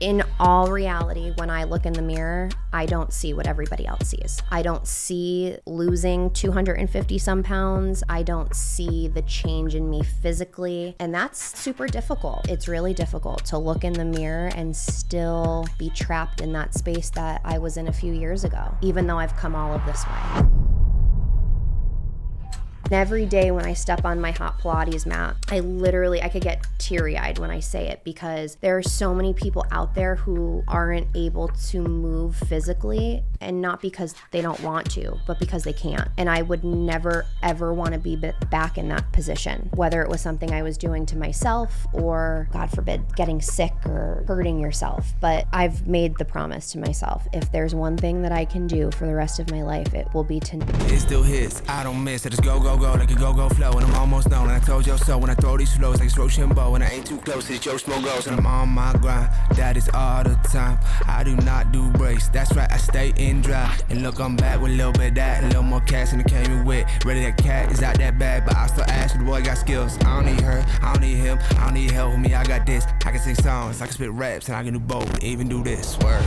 In all reality, when I look in the mirror, I don't see what everybody else sees. I don't see losing 250 some pounds. I don't see the change in me physically. And that's super difficult. It's really difficult to look in the mirror and still be trapped in that space that I was in a few years ago, even though I've come all of this way. And every day when I step on my hot Pilates mat, I could get teary-eyed when I say it, because there are so many people out there who aren't able to move physically, and not because they don't want to, but because they can't. And I would never, ever want to be back in that position, whether it was something I was doing to myself or, God forbid, getting sick or hurting yourself. But I've made the promise to myself, if there's one thing that I can do for the rest of my life, it will be to... It still hits, I don't miss it, just go, like a go flow, and I'm almost done. And I told you so when I throw these flows like it's Rochambeau, and I ain't too close, it's Joe Smoke goes, and I'm on my grind, that is all the time. I do not do breaks, that's right, I stay in dry. And look, I'm back with a little bit of that, a little more cash than it came in with. Ready, that cat is out that bag, but I still ask you, the boy got skills. I don't need her, I don't need him, I don't need help with me, I got this. I can sing songs, I can spit raps, and I can do both, and even do this, word.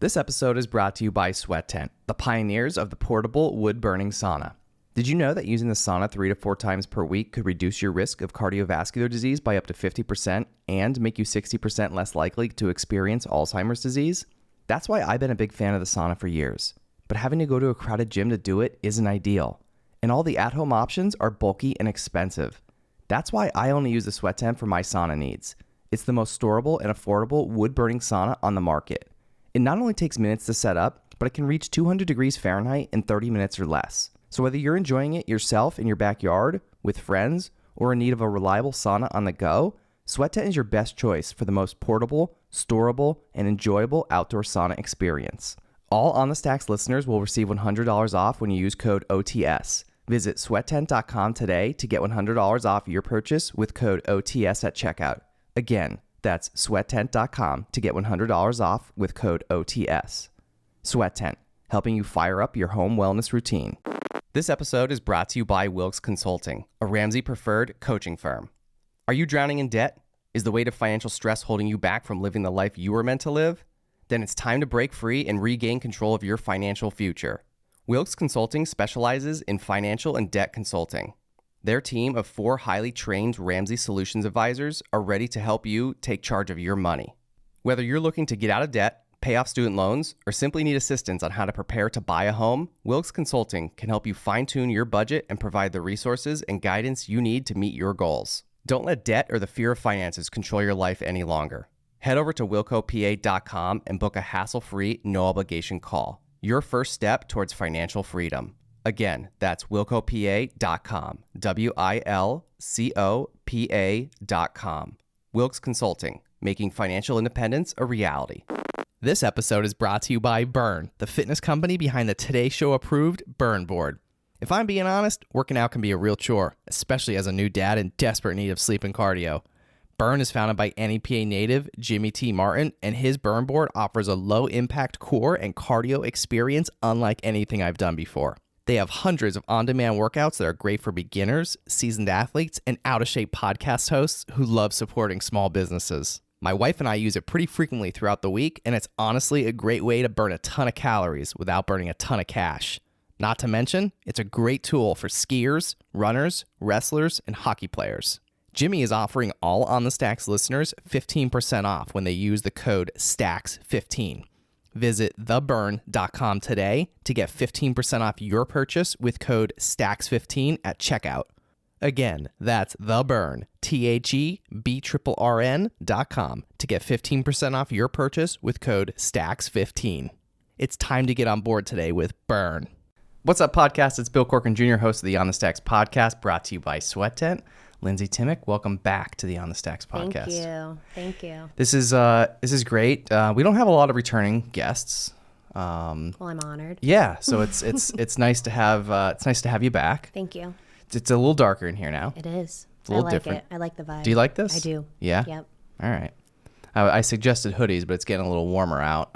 This episode is brought to you by Sweat Tent, the pioneers of the portable wood-burning sauna. Did you know that using the sauna 3 to 4 times per week could reduce your risk of cardiovascular disease by up to 50% and make you 60% less likely to experience Alzheimer's disease? That's why I've been a big fan of the sauna for years. But having to go to a crowded gym to do it isn't ideal. And all the at-home options are bulky and expensive. That's why I only use the Sweat Tent for my sauna needs. It's the most storable and affordable wood-burning sauna on the market. It not only takes minutes to set up, but it can reach 200 degrees Fahrenheit in 30 minutes or less. So whether you're enjoying it yourself in your backyard, with friends, or in need of a reliable sauna on the go, Sweat Tent is your best choice for the most portable, storable, and enjoyable outdoor sauna experience. All On The Stacks listeners will receive $100 off when you use code OTS. Visit sweattent.com today to get $100 off your purchase with code OTS at checkout. Again, that's sweattent.com to get $100 off with code OTS. Sweat Tent, helping you fire up your home wellness routine. This episode is brought to you by Wilks Consulting, a Ramsey preferred coaching firm. Are you drowning in debt? Is the weight of financial stress holding you back from living the life you were meant to live? Then it's time to break free and regain control of your financial future. Wilks Consulting specializes in financial and debt consulting. Their team of 4 highly trained Ramsey Solutions advisors are ready to help you take charge of your money. Whether you're looking to get out of debt, pay off student loans, or simply need assistance on how to prepare to buy a home, Wilks Consulting can help you fine-tune your budget and provide the resources and guidance you need to meet your goals. Don't let debt or the fear of finances control your life any longer. Head over to wilcopa.com and book a hassle-free, no-obligation call. Your first step towards financial freedom. Again, that's wilcopa.com, WILCOPA.com. Wilks Consulting, making financial independence a reality. This episode is brought to you by Burn, the fitness company behind the Today Show approved Burn board. If I'm being honest, working out can be a real chore, especially as a new dad in desperate need of sleep and cardio. Burn is founded by NEPA native Jimmy T. Martin, and his Burn board offers a low-impact core and cardio experience unlike anything I've done before. They have hundreds of on-demand workouts that are great for beginners, seasoned athletes, and out-of-shape podcast hosts who love supporting small businesses. My wife and I use it pretty frequently throughout the week, and it's honestly a great way to burn a ton of calories without burning a ton of cash. Not to mention, it's a great tool for skiers, runners, wrestlers, and hockey players. Jimmy is offering all On The Stacks listeners 15% off when they use the code STACKS15. Visit theburn.com today to get 15% off your purchase with code STACKS15 at checkout. Again, that's theburn, THEBRRN.com to get 15% off your purchase with code STACKS15. It's time to get on board today with Burn. What's up, podcast? It's Bill Corcoran Jr., host of the On The Stacks podcast, brought to you by Sweat Tent. Lindsey Timek, welcome back to the On The Stacks podcast. Thank you. This is great. We don't have a lot of returning guests. Well, I'm honored. Yeah, so it's nice to have you back. Thank you. It's a little darker in here now. It is. It's a little I like different. it. I like the vibe. Do you like this? I do. Yeah. Yep. All right. I suggested hoodies, but it's getting a little warmer out.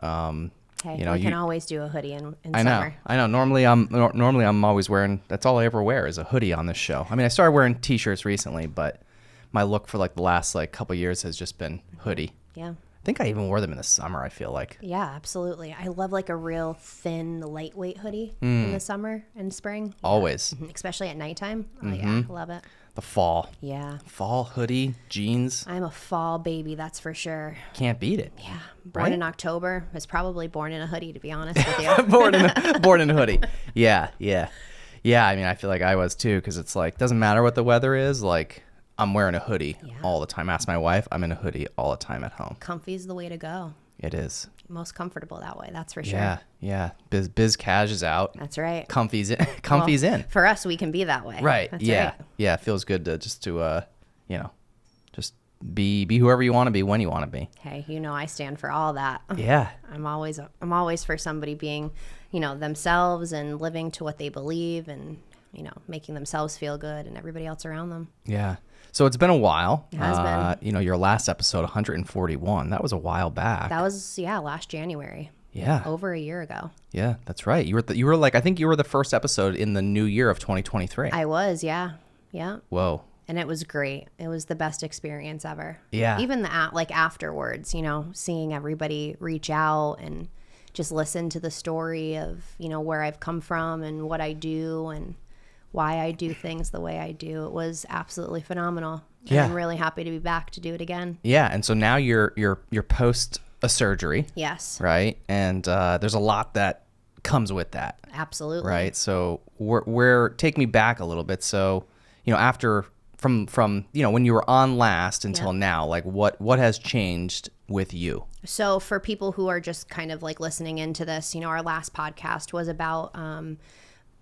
Hey, You know, we can always do a hoodie in I summer. know. Normally I'm always wearing, that's all I ever wear is a hoodie on this show. I mean, I started wearing t-shirts recently, but my look for like the last like couple years has just been hoodie. Yeah. I think I even wore them in the summer, I feel like. Yeah, absolutely. I love like a real thin, lightweight hoodie in the summer and spring. Always. Mhm. Especially at nighttime. Oh, yeah. I love it. The fall. Yeah. Fall hoodie, jeans. I'm a fall baby, that's for sure. Can't beat it. Yeah. Born Right? in October. Was probably born in a hoodie, to be honest with you. born in a hoodie. Yeah. I mean, I feel like I was too, because it's like, doesn't matter what the weather is. Like, I'm wearing a hoodie all the time. Ask my wife. I'm in a hoodie all the time at home. Comfy's the way to go. It is. Most comfortable that way, that's for sure. Yeah. Biz cash is out. That's right. Comfy's in. For us, we can be that way. Right. That's Yeah. right. Yeah. It feels good to just be whoever you want to be when you want to be. Hey, I stand for all that. Yeah. I'm always for somebody being, themselves and living to what they believe and, making themselves feel good and everybody else around them. Yeah. So it's been a while. It has been. Your last episode, 141, that was a while back. That was, last January. Yeah. Over a year ago. Yeah, that's right. I think you were the first episode in the new year of 2023. I was, yeah. Yeah. Whoa. And it was great. It was the best experience ever. Yeah. Even afterwards, seeing everybody reach out and just listen to the story of, where I've come from and what I do and why I do things the way I do. It was absolutely phenomenal. Yeah. And I'm really happy to be back to do it again. Yeah, and so now you're post a surgery. Yes. Right? And there's a lot that comes with that. Absolutely. Right? So take me back a little bit. So, after from when you were on last until now, like what has changed with you? So for people who are just kind of like listening into this, our last podcast was about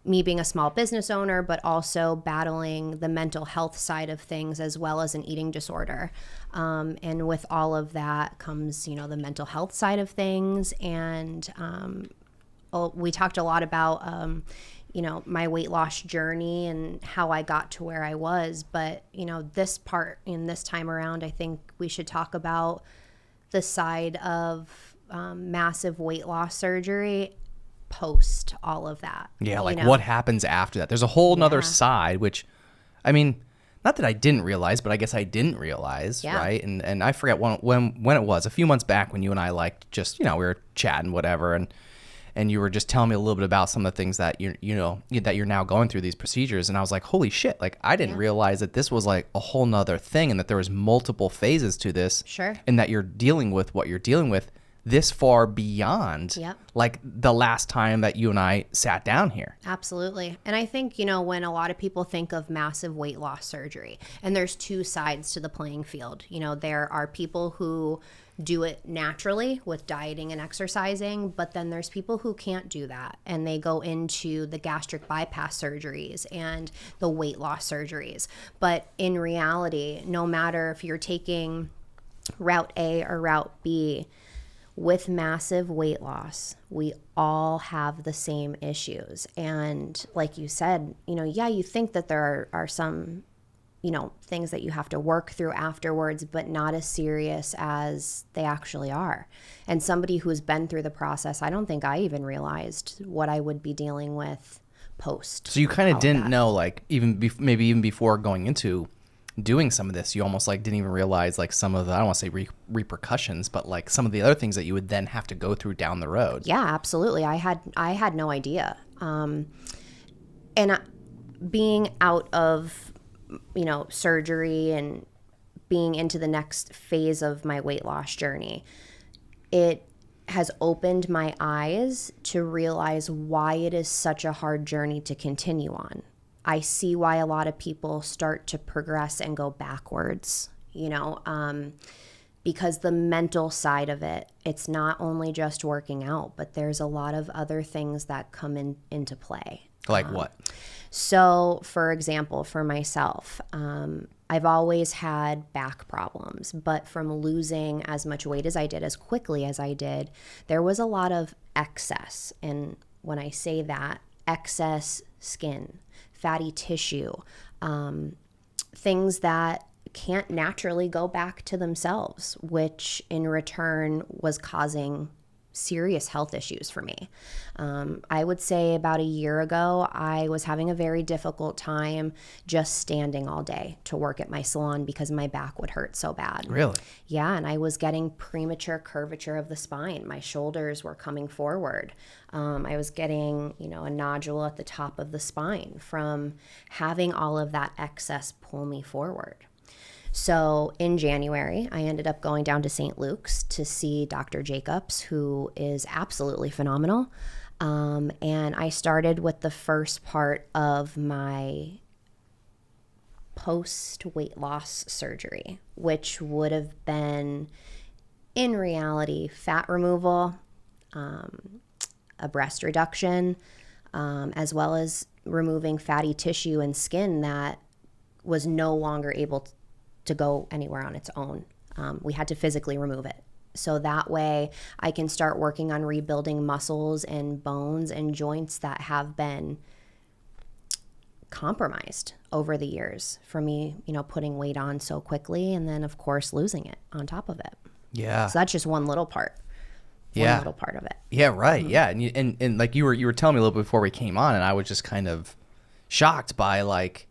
me being a small business owner, but also battling the mental health side of things as well as an eating disorder. And with all of that comes, the mental health side of things. And we talked a lot about, my weight loss journey and how I got to where I was. But, this part in this time around, I think we should talk about the side of massive weight loss surgery post all of that. Yeah, like what happens after that? There's a whole nother side, which, I mean, not that I didn't realize, but I guess I didn't realize, right? And I forget when it was, a few months back when you and I we were chatting, whatever, and you were just telling me a little bit about some of the things that that you're now going through these procedures, and I was like, holy shit, like I didn't realize that this was like a whole nother thing and that there was multiple phases to this. Sure. And that you're dealing with what you're dealing with this far beyond like the last time that you and I sat down here. Absolutely. And I think, when a lot of people think of massive weight loss surgery, and there's two sides to the playing field, there are people who do it naturally with dieting and exercising, but then there's people who can't do that and they go into the gastric bypass surgeries and the weight loss surgeries. But in reality, no matter if you're taking route A or route B, with massive weight loss, we all have the same issues. And like you said, you think that there are some, things that you have to work through afterwards, but not as serious as they actually are. And somebody who's been through the process, I don't think I even realized what I would be dealing with post. So you kind of didn't know, like maybe even before going into doing some of this, you almost like didn't even realize like some of the, I don't want to say repercussions, but like some of the other things that you would then have to go through down the road. Yeah, absolutely. I had no idea. And being out of, surgery and being into the next phase of my weight loss journey, it has opened my eyes to realize why it is such a hard journey to continue on. I see why a lot of people start to progress and go backwards, because the mental side of it, it's not only just working out, but there's a lot of other things that come into play. Like what? So, for example, for myself, I've always had back problems, but from losing as much weight as I did, as quickly as I did, there was a lot of excess. And when I say that, excess skin, fatty tissue, things that can't naturally go back to themselves, which in return was causing serious health issues for me. I would say about a year ago, I was having a very difficult time just standing all day to work at my salon because my back would hurt so bad. Really? Yeah, and I was getting premature curvature of the spine. My shoulders were coming forward. I was getting, a nodule at the top of the spine from having all of that excess pull me forward. So in January, I ended up going down to St. Luke's to see Dr. Jacobs, who is absolutely phenomenal. And I started with the first part of my post-weight loss surgery, which would have been, in reality, fat removal, a breast reduction, as well as removing fatty tissue and skin that was no longer able to go anywhere on its own. We had to physically remove it. So that way I can start working on rebuilding muscles and bones and joints that have been compromised over the years for me, putting weight on so quickly and then of course losing it on top of it. Yeah. So that's just one little part. One little part of it. Yeah, right. Mm-hmm. Yeah. And like you were telling me a little bit before we came on, and I was just kind of shocked by like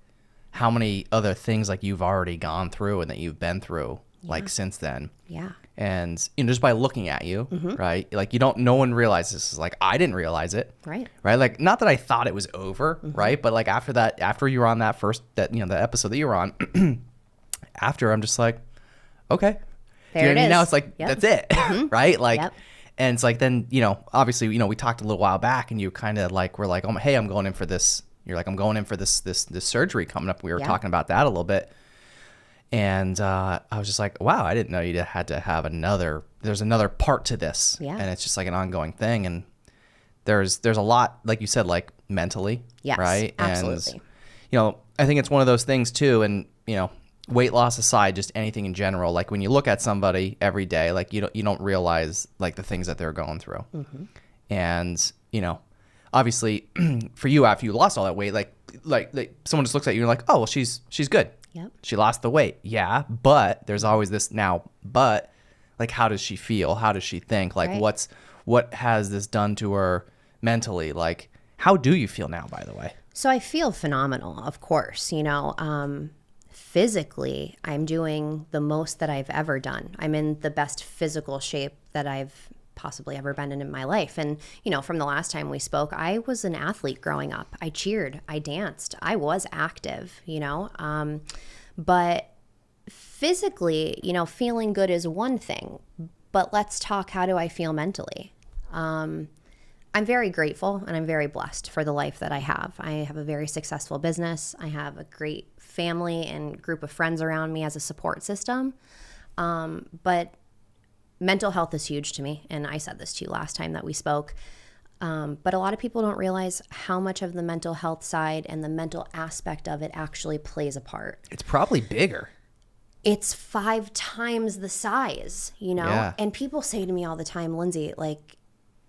how many other things like you've already gone through and that you've been through like since then. Yeah. And just by looking at you, right? Like no one realizes this. Like I didn't realize it. Right. Right. Like not that I thought it was over, right? But like after you were on that first, the episode that you were on, after I'm just like, okay. There it is. Now it's like, that's it. Right. Like, and it's like, then, obviously, we talked a little while back and you kind of like, were like, oh, hey, I'm going in for this. You're like, I'm going in for this surgery coming up. We were talking about that a little bit. And I was just like, wow, I didn't know you had to have there's another part to this. Yeah. And it's just like an ongoing thing. And there's a lot, like you said, like mentally. Yes, right. Absolutely. And, I think it's one of those things too. And, weight loss aside, just anything in general, like when you look at somebody every day, like you don't realize like the things that they're going through. And, obviously for you, after you lost all that weight, like someone just looks at you and you're like, oh, well, she's good. Yep. She lost the weight. Yeah. But there's always this but like, how does she feel? How does she think? Like what has this done to her mentally? Like, how do you feel now, by the way? So I feel phenomenal, of course, physically, I'm doing the most that I've ever done. I'm in the best physical shape that I've possibly ever been in my life. And, from the last time we spoke, I was an athlete growing up. I cheered, I danced, I was active, but physically, feeling good is one thing, but let's talk, how do I feel mentally? I'm very grateful and I'm very blessed for the life that I have. I have a very successful business. I have a great family and group of friends around me as a support system. But mental health is huge to me. And I said this to you last time that we spoke. But a lot of people don't realize how much of the mental health side and the mental aspect of it actually plays a part. It's probably bigger. It's 5 times the size, Yeah. And people say to me all the time, Lindsey, like,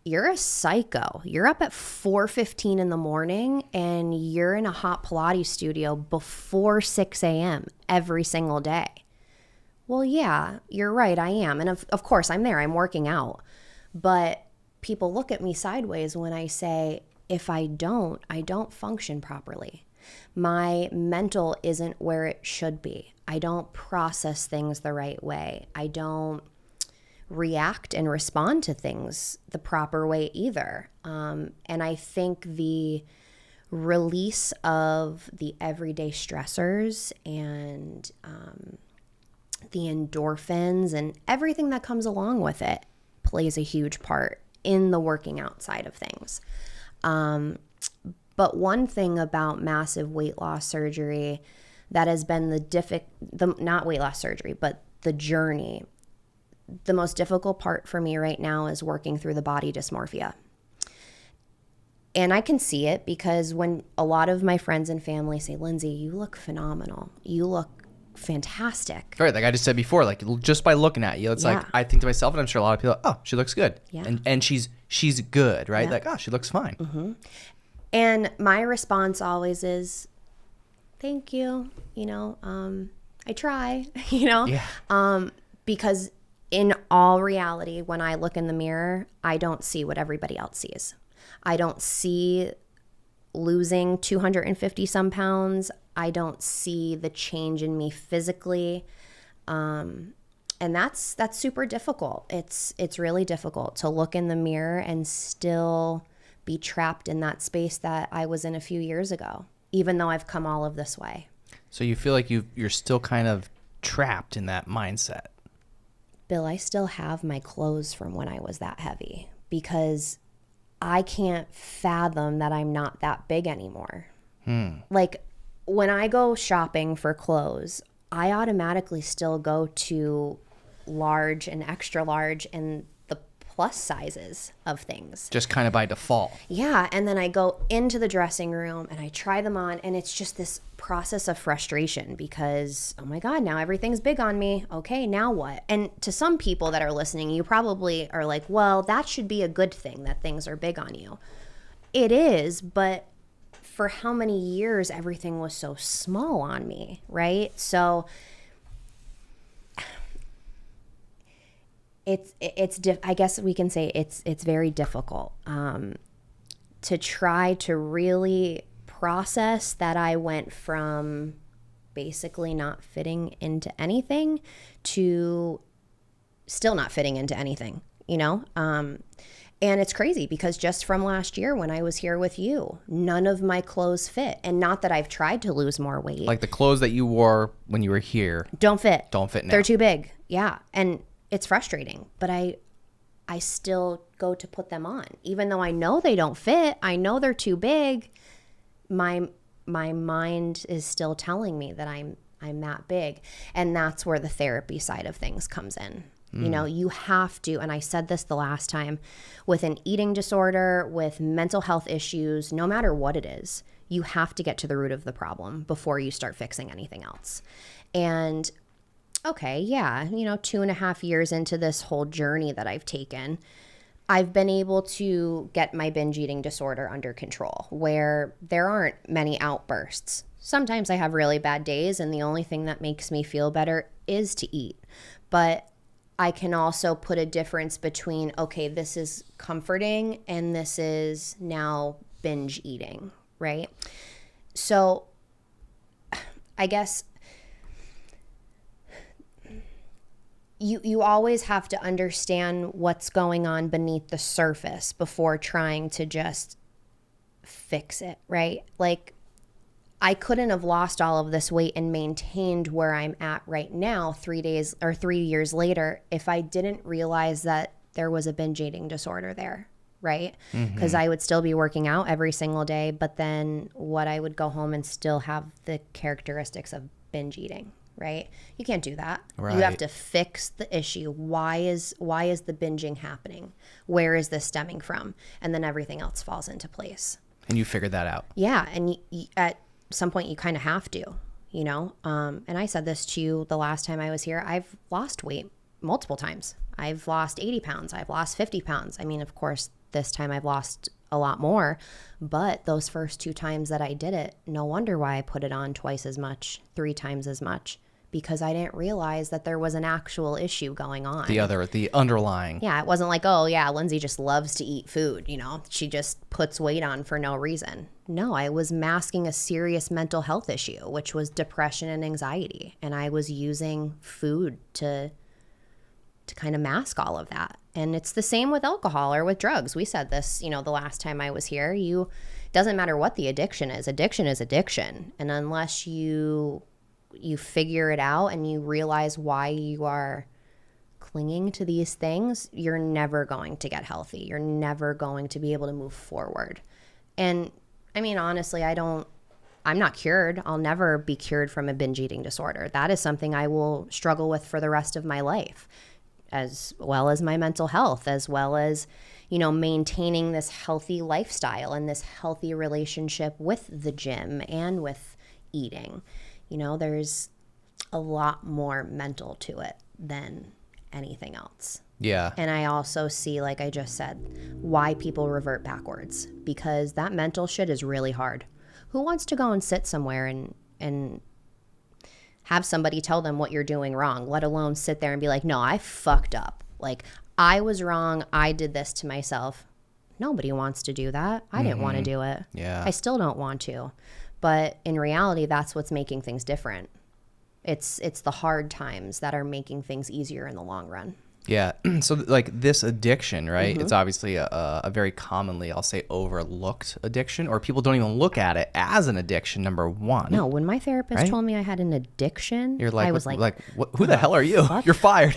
you're a psycho. You're up at 4:15 in the morning and you're in a hot Pilates studio before 6 a.m. every single day. Well, yeah, you're right. I am. And of course I'm there. I'm working out. But people look at me sideways when I say, if I don't function properly. My mental isn't where it should be. I don't process things the right way. I don't react and respond to things the proper way either. And I think the release of the everyday stressors and the endorphins and everything that comes along with it plays a huge part in the working out side of things. But one thing about massive weight loss surgery that has been not weight loss surgery, but the journey. The most difficult part for me right now is working through the body dysmorphia. And I can see it because when a lot of my friends and family say, Lindsey, you look phenomenal. You look fantastic. Right. Like I just said before, like just by looking at you, it's like, I think to myself, and I'm sure a lot of people, oh, she looks good. Yeah. And she's good, right? Yeah. Like, oh, she looks fine. Mm-hmm. And my response always is, thank you. I try, Yeah. Because in all reality, when I look in the mirror, I don't see what everybody else sees. I don't see losing 250 some pounds. I don't see the change in me physically. And that's super difficult. It's really difficult to look in the mirror and still be trapped in that space that I was in a few years ago, even though I've come all of this way. So you feel like you're still kind of trapped in that mindset. Bill, I still have my clothes from when I was that heavy because I can't fathom that I'm not that big anymore. Like when I go shopping for clothes, I automatically still go to large and extra large and the plus sizes of things. Just kind of by default. Yeah, and then I go into the dressing room and I try them on, and it's just this process of frustration because, oh my God, now everything's big on me. Okay, now what? And to some people that are listening, you probably are like, well, that should be a good thing that things are big on you. It is, but for how many years everything was so small on me, right? So I guess we can say it's very difficult to try to really process that I went from basically not fitting into anything to still not fitting into anything, you know? And it's crazy because just from last year when I was here with you, none of my clothes fit. And not that I've tried to lose more weight. Like the clothes that you wore when you were here don't fit now. They're too big. Yeah. And it's frustrating, but I still go to put them on. Even though I know they don't fit, I know they're too big, my mind is still telling me that I'm that big. And that's where the therapy side of things comes in. You know, you have to, and I said this the last time, with an eating disorder, with mental health issues, no matter what it is, you have to get to the root of the problem before you start fixing anything else. And okay, yeah, 2.5 years into this whole journey that I've taken, I've been able to get my binge eating disorder under control where there aren't many outbursts. Sometimes I have really bad days and the only thing that makes me feel better is to eat. But I can also put a difference between, okay, this is comforting and this is now binge eating, right? So I guess you always have to understand what's going on beneath the surface before trying to just fix it, right? Like, I couldn't have lost all of this weight and maintained where I'm at right now 3 years later if I didn't realize that there was a binge eating disorder there, right? Because I would still be working out every single day, but then I would go home and still have the characteristics of binge eating, right? You can't do that. Right. You have to fix the issue. Why is the binging happening? Where is this stemming from? And then everything else falls into place. And you figured that out. Yeah, and at some point you kind of have to, and I said this to you the last time I was here. I've lost weight multiple times. I've lost 80 pounds. I've lost 50 pounds. I mean, of course, this time I've lost a lot more, but those first 2 times that I did it, no wonder why I put it on twice as much, 3 times as much, because I didn't realize that there was an actual issue going on. The underlying. Yeah, it wasn't like, oh yeah, Lindsey just loves to eat food, she just puts weight on for no reason. No, I was masking a serious mental health issue, which was depression and anxiety. And I was using food to kind of mask all of that. And it's the same with alcohol or with drugs. We said this, the last time I was here. Doesn't matter what the addiction is addiction. And unless you figure it out and you realize why you are clinging to these things, you're never going to get healthy. You're never going to be able to move forward. And I mean, honestly, I'm not cured. I'll never be cured from a binge eating disorder. That is something I will struggle with for the rest of my life, as well as my mental health, as well as, maintaining this healthy lifestyle and this healthy relationship with the gym and with eating. There's a lot more mental to it than anything else. Yeah. And I also see, like I just said, why people revert backwards, because that mental shit is really hard. Who wants to go and sit somewhere and have somebody tell them what you're doing wrong, let alone sit there and be like, no, I fucked up. Like, I was wrong. I did this to myself. Nobody wants to do that. I didn't want to do it. Yeah. I still don't want to. But in reality, that's what's making things different. It's the hard times that are making things easier in the long run. Yeah. So like this addiction, right? It's obviously a very commonly, I'll say, overlooked addiction, or people don't even look at it as an addiction, number one. No, when my therapist told me I had an addiction, You're like, I was like, what, who the hell are you? You're fired.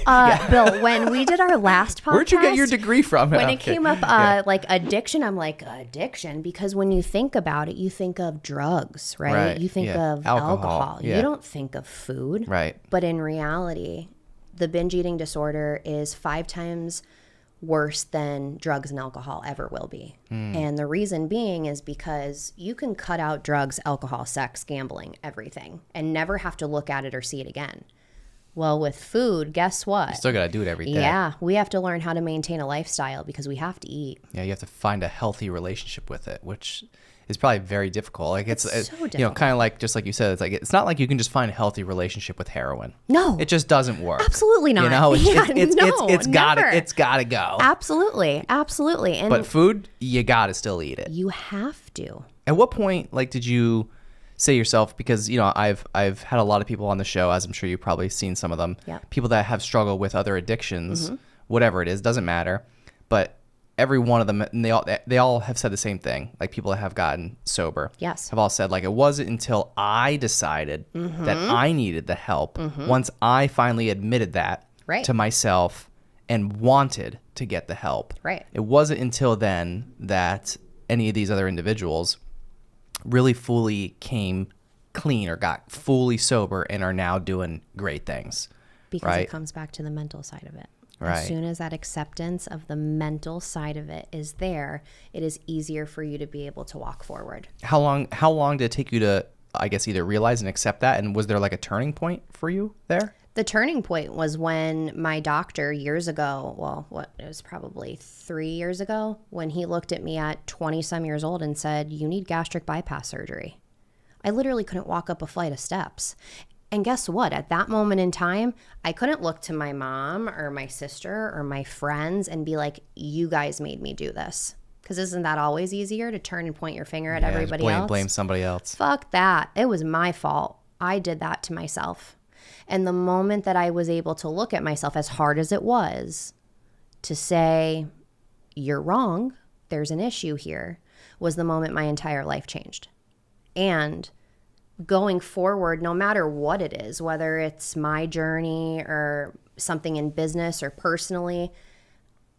Bill, when we did our last podcast, Where'd you get your degree from? When it came up like addiction, I'm like, addiction? Because when you think about it, you think of drugs, right? Right, You think yeah. of Alcohol, alcohol. yeah. You don't think of food. Right. But in reality, the binge eating disorder is 5 times worse than drugs and alcohol ever will be. And the reason being is because you can cut out drugs, alcohol, sex, gambling, everything, and never have to look at it or see it again. Well, with food, guess what? You still got to do it every day. Yeah, we have to learn how to maintain a lifestyle because we have to eat. Yeah, you have to find a healthy relationship with it, which is probably very difficult. Like it's so you know, difficult. kind of like, just like you said, it's like, it's not like you can just find a healthy relationship with heroin. No. It just doesn't work. Absolutely not. You know, Yeah, gotta never. it's gotta go. Absolutely. And But food, you gotta still eat it. you have to. At what point, like, did you say yourself, because, you know, I've had a lot of people on the show, as I'm sure you've probably seen some of them, Yep. people that have struggled with other addictions, whatever it is, doesn't matter. But every one of them, and they all have said the same thing. Like, people that have gotten sober, Yes. have all said, like, it wasn't until I decided that I needed the help, once I finally admitted that Right. to myself and wanted to get the help. Right. It wasn't until then that any of these other individuals really fully came clean or got fully sober and are now doing great things. Because Right. it comes back to the mental side of it. Right. As soon as that acceptance of the mental side of it is there, it is easier for you to be able to walk forward. How long did it take you to, I guess, either realize and accept that? And was there like a turning point for you there? The turning point was when my doctor years ago, it was probably 3 years ago, when he looked at me at 20 some years old and said, you need gastric bypass surgery. I literally couldn't walk up a flight of steps. And guess what? At that moment in time, I couldn't look to my mom or my sister or my friends and be like, you guys made me do this. Because isn't that always easier to turn and point your finger at everybody else? Blame somebody else. Fuck that. It was my fault. I did that to myself. And the moment that I was able to look at myself, as hard as it was, to say, you're wrong, there's an issue here, was the moment my entire life changed. And going forward, no matter what it is, whether it's my journey or something in business or personally,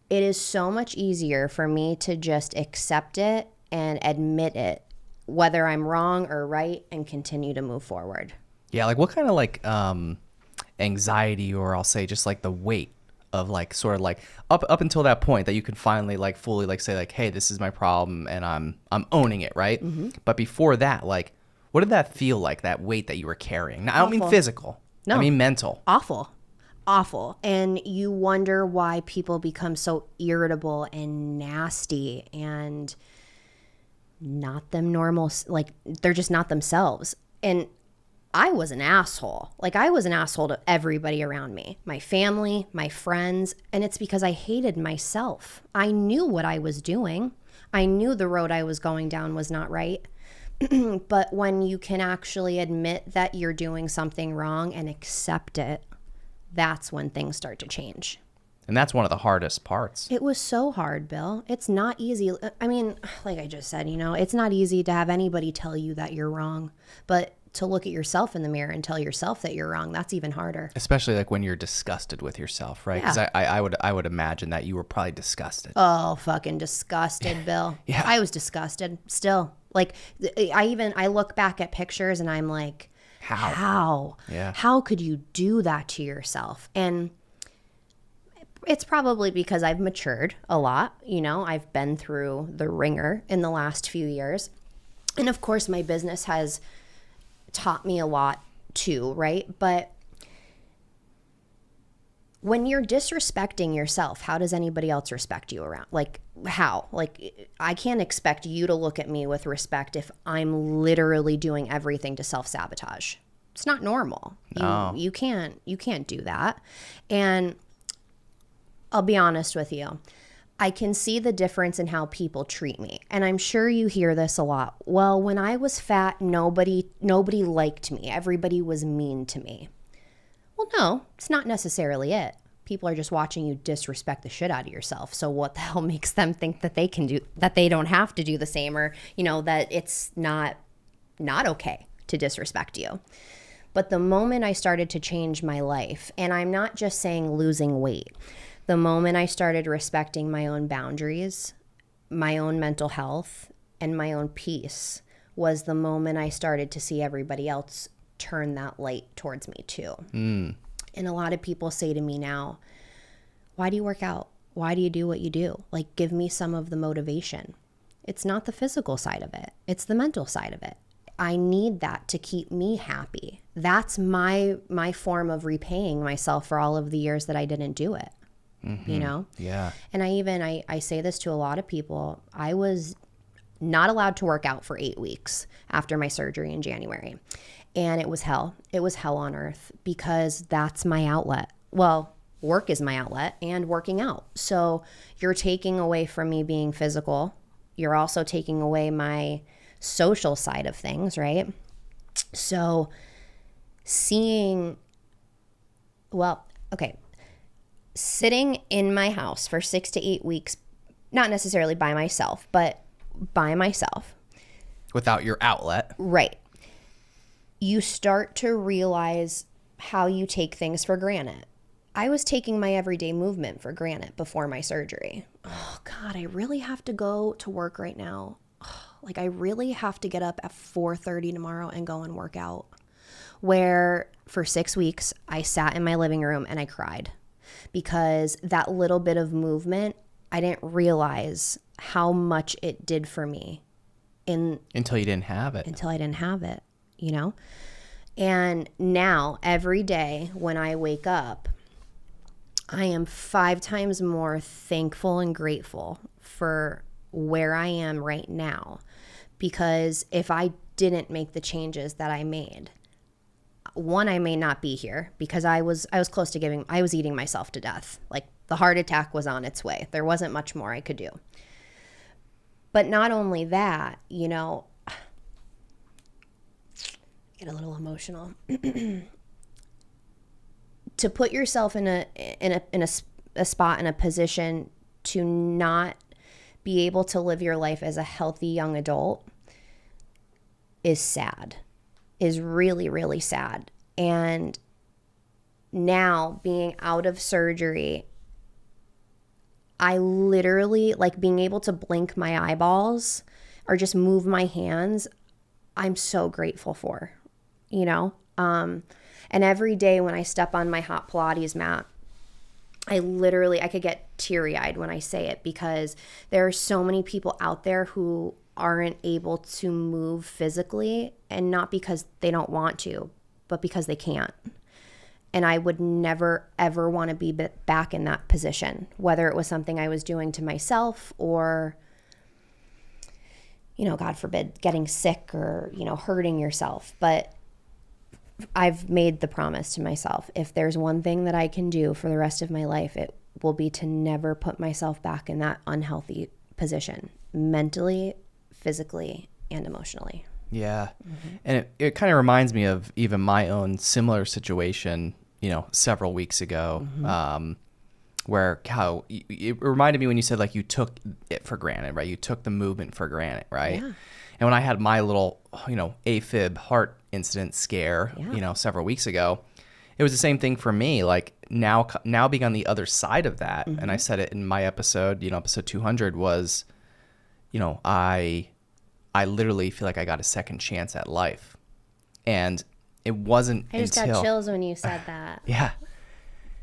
it is so much easier for me to just accept it and admit it, whether I'm wrong or right, and continue to move forward. Yeah, like what kind of like anxiety, or I'll say just like the weight of like sort of like up until that point that you can finally like fully like say like, hey, this is my problem and I'm owning it, right? But before that, like, what did that feel like, that weight that you were carrying? Now, I don't mean Awful. physical. No. I mean mental. Awful. And you wonder why people become so irritable and nasty and not them normal. Like, they're just not themselves. And I was an asshole. Like, I was an asshole to everybody around me, my family, my friends. And it's because I hated myself. I knew what I was doing. I knew the road I was going down was not right. But when you can actually admit that you're doing something wrong and accept it, that's when things start to change. And that's one of the hardest parts. It was so hard, Bill. It's not easy. I mean, like I just said, it's not easy to have anybody tell you that you're wrong. But to look at yourself in the mirror and tell yourself that you're wrong, that's even harder. Especially like when you're disgusted with yourself, right? Because Yeah. I would imagine that you were probably disgusted. Oh, fucking disgusted, Bill. Yeah. I was disgusted still. Like, I look back at pictures and I'm like, how? Yeah. How could you do that to yourself? And it's probably because I've matured a lot. I've been through the ringer in the last few years. And of course, my business has taught me a lot too, right? But when you're disrespecting yourself, how does anybody else respect you around? Like, how? Like, I can't expect you to look at me with respect if I'm literally doing everything to self-sabotage. It's not normal. No. You can't do that. And I'll be honest with you. I can see the difference in how people treat me. And I'm sure you hear this a lot. Well, when I was fat, nobody liked me. Everybody was mean to me. Well, no, it's not necessarily it. People are just watching you disrespect the shit out of yourself. So what the hell makes them think that they can do, that they don't have to do the same, or, you know, that it's not okay to disrespect you. But the moment I started to change my life, and I'm not just saying losing weight, the moment I started respecting my own boundaries, my own mental health, and my own peace was the moment I started to see everybody else turn that light towards me too. And a lot of people say to me now, why do you work out? Why do you do what you do? Like, give me some of the motivation. It's not the physical side of it. It's the mental side of it. I need that to keep me happy. That's my form of repaying myself for all of the years that I didn't do it. You know? Yeah. And I say this to a lot of people. I was not allowed to work out for 8 weeks after my surgery in January. And it was hell. It was hell on earth, because that's my outlet. Well, work is my outlet, and working out. So you're taking away from me being physical. You're also taking away my social side of things, right? So sitting in my house for 6 to 8 weeks, not necessarily by myself, but by myself. Without your outlet. Right. You start to realize how you take things for granted. I was taking my everyday movement for granted before my surgery. Oh God, I really have to go to work right now. Like, I really have to get up at 4:30 tomorrow and go and work out. Where for 6 weeks, I sat in my living room and I cried, because that little bit of movement, I didn't realize how much it did for me Until you didn't have it. Until I didn't have it, you know? And now every day when I wake up, I am 5 times more thankful and grateful for where I am right now. Because if I didn't make the changes that I made, one, I may not be here, because I was close to I was eating myself to death. Like, the heart attack was on its way. There wasn't much more I could do. But not only that, you know, get a little emotional. To put yourself in a spot, in a position to not be able to live your life as a healthy young adult is sad, is really, really sad. And now, being out of surgery, I literally, like, being able to blink my eyeballs or just move my hands, I'm so grateful for, you know? And every day when I step on my hot Pilates mat, I could get teary-eyed when I say it, because there are so many people out there who aren't able to move physically, and not because they don't want to, but because they can't. And I would never, ever want to be back in that position, whether it was something I was doing to myself or, you know, God forbid, getting sick or, you know, hurting yourself. But I've made the promise to myself, if there's one thing that I can do for the rest of my life, it will be to never put myself back in that unhealthy position, mentally, physically, and emotionally. Yeah. And it kind of reminds me of even my own similar situation, you know, several weeks ago, where how it reminded me when you said, like, you took it for granted, right? You took the movement for granted, right? Yeah. And when I had my little, you know, AFib heart incident scare, you know, several weeks ago, it was the same thing for me. Like, now being on the other side of that, and I said it in my episode, you know, episode 200 was, you know, I literally feel like I got a second chance at life. And it wasn't I just got chills when you said that. Yeah.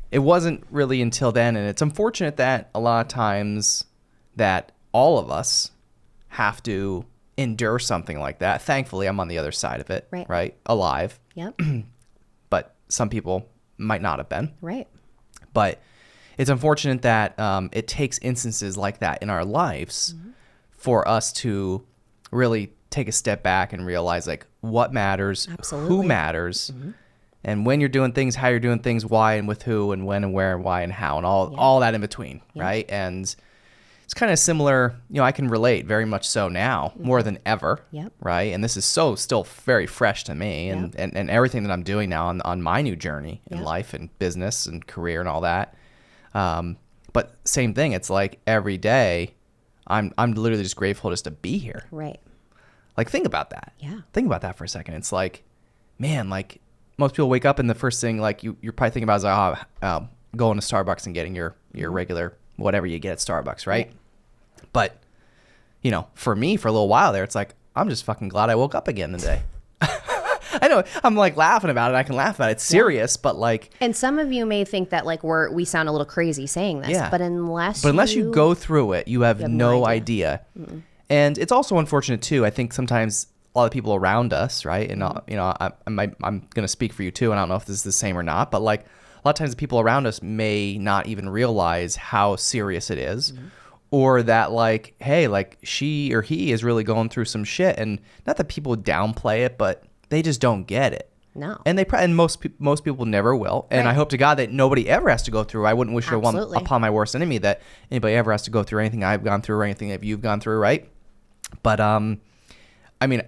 It wasn't really until then. And it's unfortunate that a lot of times that all of us have to endure something like that. Thankfully, I'm on the other side of it, right? Alive. Yep. But some people might not have been. Right. But it's unfortunate that it takes instances like that in our lives for us to really take a step back and realize, like, what matters, Absolutely. who matters, and when you're doing things, how you're doing things, why and with who, and when and where and why and how, and all that in between, right? And it's kind of similar, I can relate very much so now, more than ever, right? And this is still very fresh to me, and everything that I'm doing now on my new journey in life and business and career and all that. But same thing, it's like every day, I'm literally just grateful just to be here. Right. Like, think about that. Yeah. Think about that for a second. It's like, man, like most people wake up and the first thing like you're probably thinking about is like, going to Starbucks and getting your regular whatever you get at Starbucks, right? But, for me, for a little while there, it's like, I'm just fucking glad I woke up again today. I know I'm like laughing about it. I can laugh about it. It's serious, but like. And some of you may think that like we sound a little crazy saying this, but unless you go through it, you have no idea. And it's also unfortunate too. I think sometimes a lot of people around us, right? And I'm going to speak for you too. And I don't know if this is the same or not, but like a lot of times the people around us may not even realize how serious it is. Or that like, hey, like she or he is really going through some shit, and not that people downplay it, but they just don't get it. No. And and most people never will. And I hope to God that nobody ever has to go through. I wouldn't wish it upon my worst enemy that anybody ever has to go through anything I've gone through or anything that you've gone through, right? But I mean,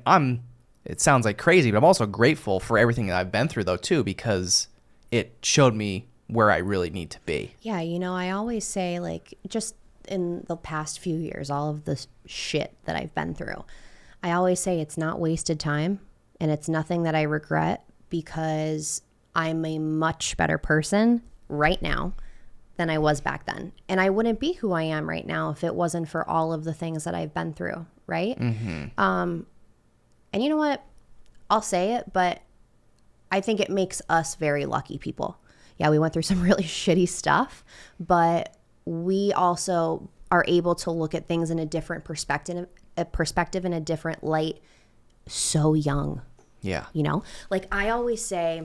it sounds like crazy, but I'm also grateful for everything that I've been through though too, because it showed me where I really need to be. Yeah, I always say like just in the past few years, all of the shit that I've been through, I always say it's not wasted time and it's nothing that I regret, because I'm a much better person right now than I was back then. And I wouldn't be who I am right now if it wasn't for all of the things that I've been through, right? And you know what? I'll say it, but I think it makes us very lucky people. Yeah, we went through some really shitty stuff, but we also are able to look at things in a different perspective in a different light so young. Yeah. Like I always say,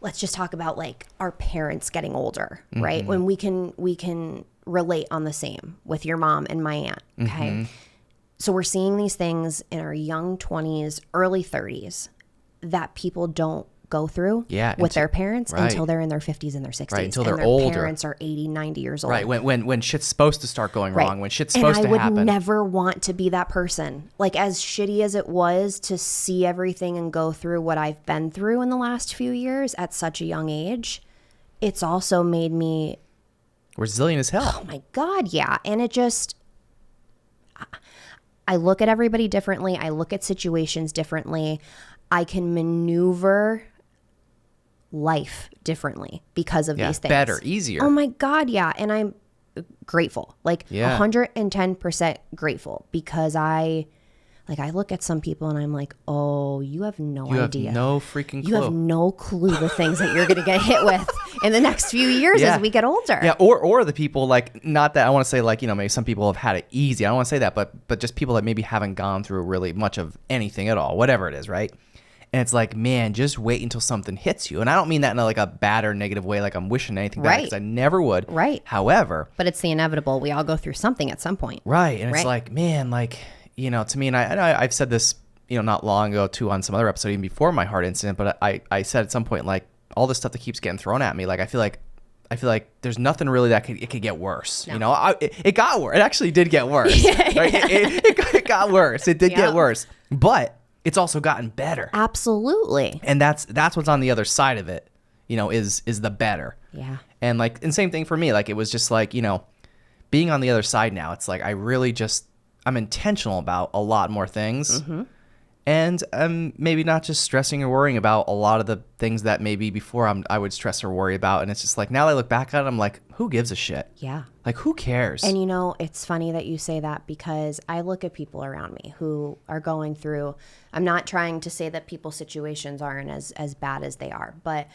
let's just talk about like our parents getting older, right? When we can relate on the same with your mom and my aunt, okay? So we're seeing these things in our young 20s, early 30s that people don't go through with their parents until they're in their 50s and their 60s. Right, until and they're their older. parents are 80, 90 years old. Right, when shit's supposed to start going wrong, when shit's supposed to happen. And I would never want to be that person. Like as shitty as it was to see everything and go through what I've been through in the last few years at such a young age, it's also made me resilient as hell. Oh my God, yeah. And it just, I look at everybody differently. I look at situations differently. I can maneuver life differently because of these things. Better, easier. Oh my God, yeah. And I'm grateful, like 110% grateful, because I look at some people and I'm like, oh, you have no idea. You have no freaking clue. You have no clue the things that you're going to get hit with in the next few years as we get older. Yeah, or the people, like, not that I want to say like, maybe some people have had it easy. I don't want to say that, but just people that maybe haven't gone through really much of anything at all, whatever it is, right? And it's like, man, just wait until something hits you. And I don't mean that in like a bad or negative way, like I'm wishing anything bad, because I never would. Right. However. But it's the inevitable. We all go through something at some point. Right. And it's like, man, like, to me, and I've said this, not long ago too on some other episode, even before my heart incident, but I said at some point, like, all this stuff that keeps getting thrown at me, like, I feel like there's nothing really that it could get worse. No. It got worse. It actually did get worse. Right? It got worse. It did get worse. But it's also gotten better. Absolutely. And that's what's on the other side of it, is the better. Yeah. And like, and same thing for me. Like, it was just like, being on the other side now, it's like, I'm intentional about a lot more things. And I'm maybe not just stressing or worrying about a lot of the things that maybe before I would stress or worry about. And it's just like, now I look back at it, I'm like, who gives a shit? Yeah. Like, who cares? And it's funny that you say that, because I look at people around me who are going through, I'm not trying to say that people's situations aren't as bad as they are, but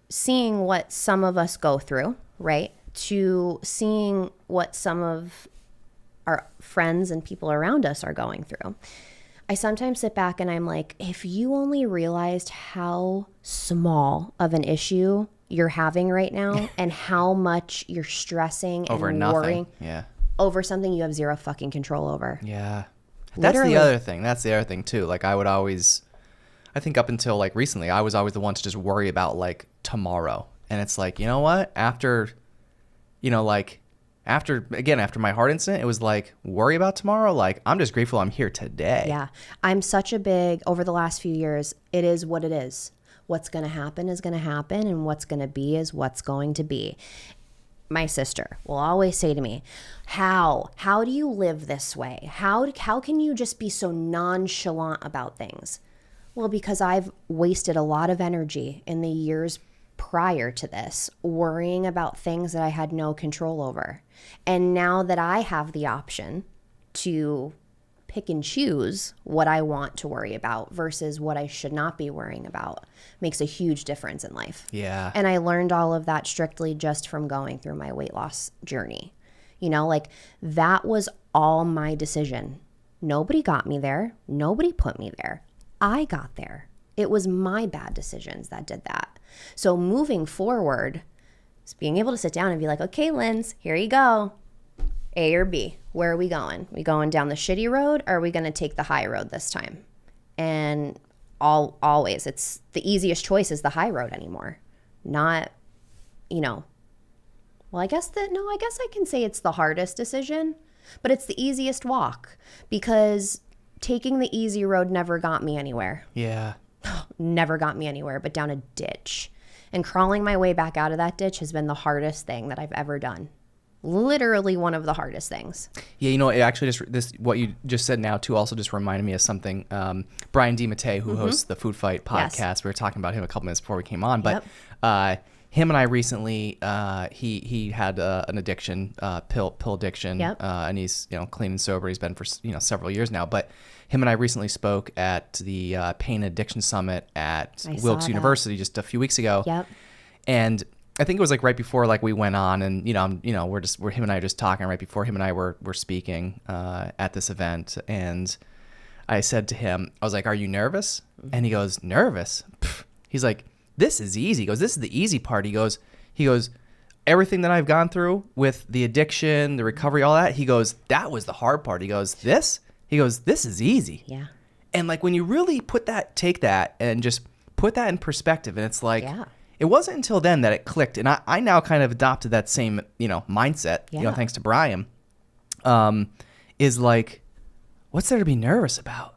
seeing what some of us go through, right? To seeing what some of our friends and people around us are going through. I sometimes sit back and I'm like, if you only realized how small of an issue you're having right now and how much you're stressing and over worrying nothing. over something you have zero fucking control over. Yeah. That's Literally. the other thing. That's the other thing too. Like I think up until like recently, I was always the one to just worry about like tomorrow. And it's like, you know what? After my heart incident, it was like, worry about tomorrow. Like, I'm just grateful I'm here today. Yeah. I'm such a over the last few years, it is what it is. What's going to happen is going to happen, and what's going to be is what's going to be. My sister will always say to me, how do you live this way? How can you just be so nonchalant about things? Well, because I've wasted a lot of energy in the years prior to this worrying about things that I had no control over. And now that I have the option to pick and choose what I want to worry about versus what I should not be worrying about, makes a huge difference in life. Yeah. And I learned all of that strictly just from going through my weight loss journey. You know, like that was all my decision. Nobody got me there. Nobody put me there. I got there. It was my bad decisions that did that. So moving forward, is being able to sit down and be like, okay, Linz, here you go. A or B, where are we going? We going down the shitty road, or are we going to take the high road this time? And always, it's the easiest choice is the high road anymore. Not, well, I guess I can say it's the hardest decision, but it's the easiest walk, because taking the easy road never got me anywhere. Yeah. Never got me anywhere but down a ditch. And crawling my way back out of that ditch has been the hardest thing that I've ever done. Literally one of the hardest things. Yeah, it actually what you just said now too also just reminded me of something. Brian DiMattei, who hosts the Food Fight podcast, yes. We were talking about him a couple minutes before we came on, but him and I recently, he had an addiction, pill addiction, and he's clean and sober. He's been for several years now, but him and I recently spoke at the Pain Addiction Summit at Wilkes University just a few weeks ago. Yep. And I think it was like right before like we went on, and we're him and I just talking right before him and I were speaking at this event, and I said to him, I was like, "Are you nervous?" And he goes, "Nervous?" Pfft. He's like, "This is easy." He goes, "This is the easy part." He goes, "Everything that I've gone through with the addiction, the recovery, all that." He goes, "That was the hard part." He goes, "This?" He goes, "This is easy." Yeah. And like when you really take that and just put that in perspective, and it's like. Yeah. It wasn't until then that it clicked, and I now kind of adopted that same, mindset, thanks to Brian, is like, what's there to be nervous about?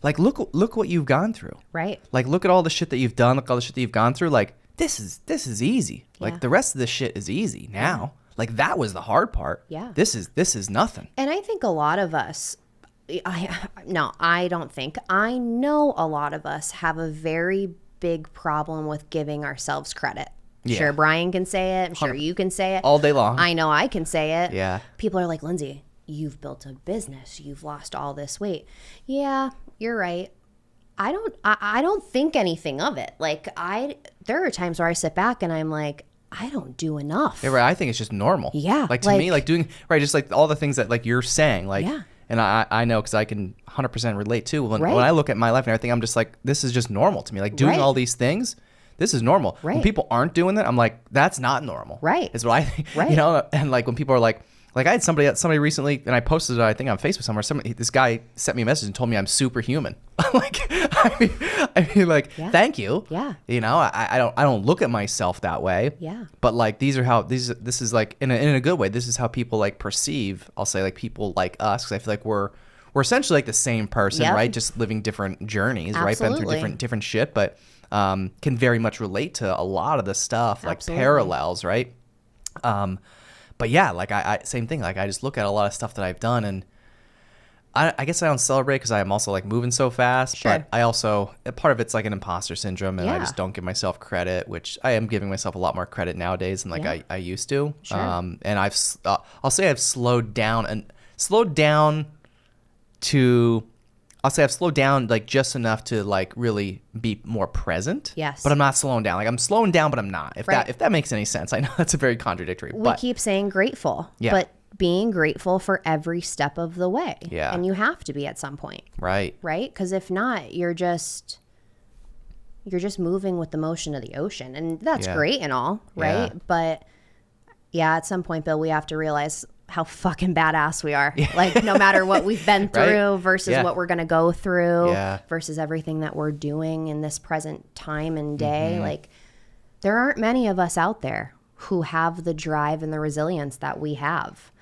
Like, look what you've gone through. Right. Like, look at all the shit that you've done, look at all the shit that you've gone through. Like, this is easy. Like, the rest of this shit is easy now. Yeah. Like, that was the hard part. Yeah. This is nothing. And I think a lot of us, I don't think. I know a lot of us have a very big problem with giving ourselves credit. Yeah. Sure, Brian can say it. I'm sure you can say it. All day long. I know I can say it. Yeah. People are like, Lindsay, you've built a business. You've lost all this weight. Yeah, you're right. I don't think anything of it. Like there are times where I sit back and I'm like, I don't do enough. Yeah, right. I think it's just normal. Yeah. Like to me, like doing, right, just like all the things that like you're saying, like, yeah. And I know because I can 100% relate too. When I look at my life and everything, I'm just like, this is just normal to me. Like doing all these things, this is normal. Right. When people aren't doing that, I'm like, that's not normal. Right. Is what I think. Right. And like when people are like I had somebody recently, and I posted it, I think on Facebook somewhere. This guy sent me a message and told me I'm superhuman. Like, I mean, like, thank you. Yeah. I don't look at myself that way. Yeah. But like, this is like in a good way. This is how people like perceive. I'll say like people like us, because I feel like we're essentially like the same person, right? Just living different journeys, Absolutely. right? Been through different shit, but can very much relate to a lot of the stuff, like Absolutely. parallels, right? But yeah, like I same thing. Like I just look at a lot of stuff that I've done, and I guess I don't celebrate because I'm also like moving so fast. Sure. But I also, part of it's like an imposter syndrome, and I Yeah. just don't give myself credit, which I am giving myself a lot more credit nowadays than like I used to. Sure. And I'll say I've slowed down like just enough to like really be more present. Yes. But I'm not slowing down. Like I'm slowing down, but I'm not. If Right. that makes any sense. I know that's very contradictory. We but keep saying grateful, but being grateful for every step of the way. Yeah. And you have to be at some point, right. because if not, you're just moving with the motion of the ocean, and that's great and all, right? Yeah. But yeah, at some point, Bill, we have to realize how fucking badass we are. Like, no matter what we've been through versus what we're going to go through versus everything that we're doing in this present time and day. Like, there aren't many of us out there who have the drive and the resilience that we have.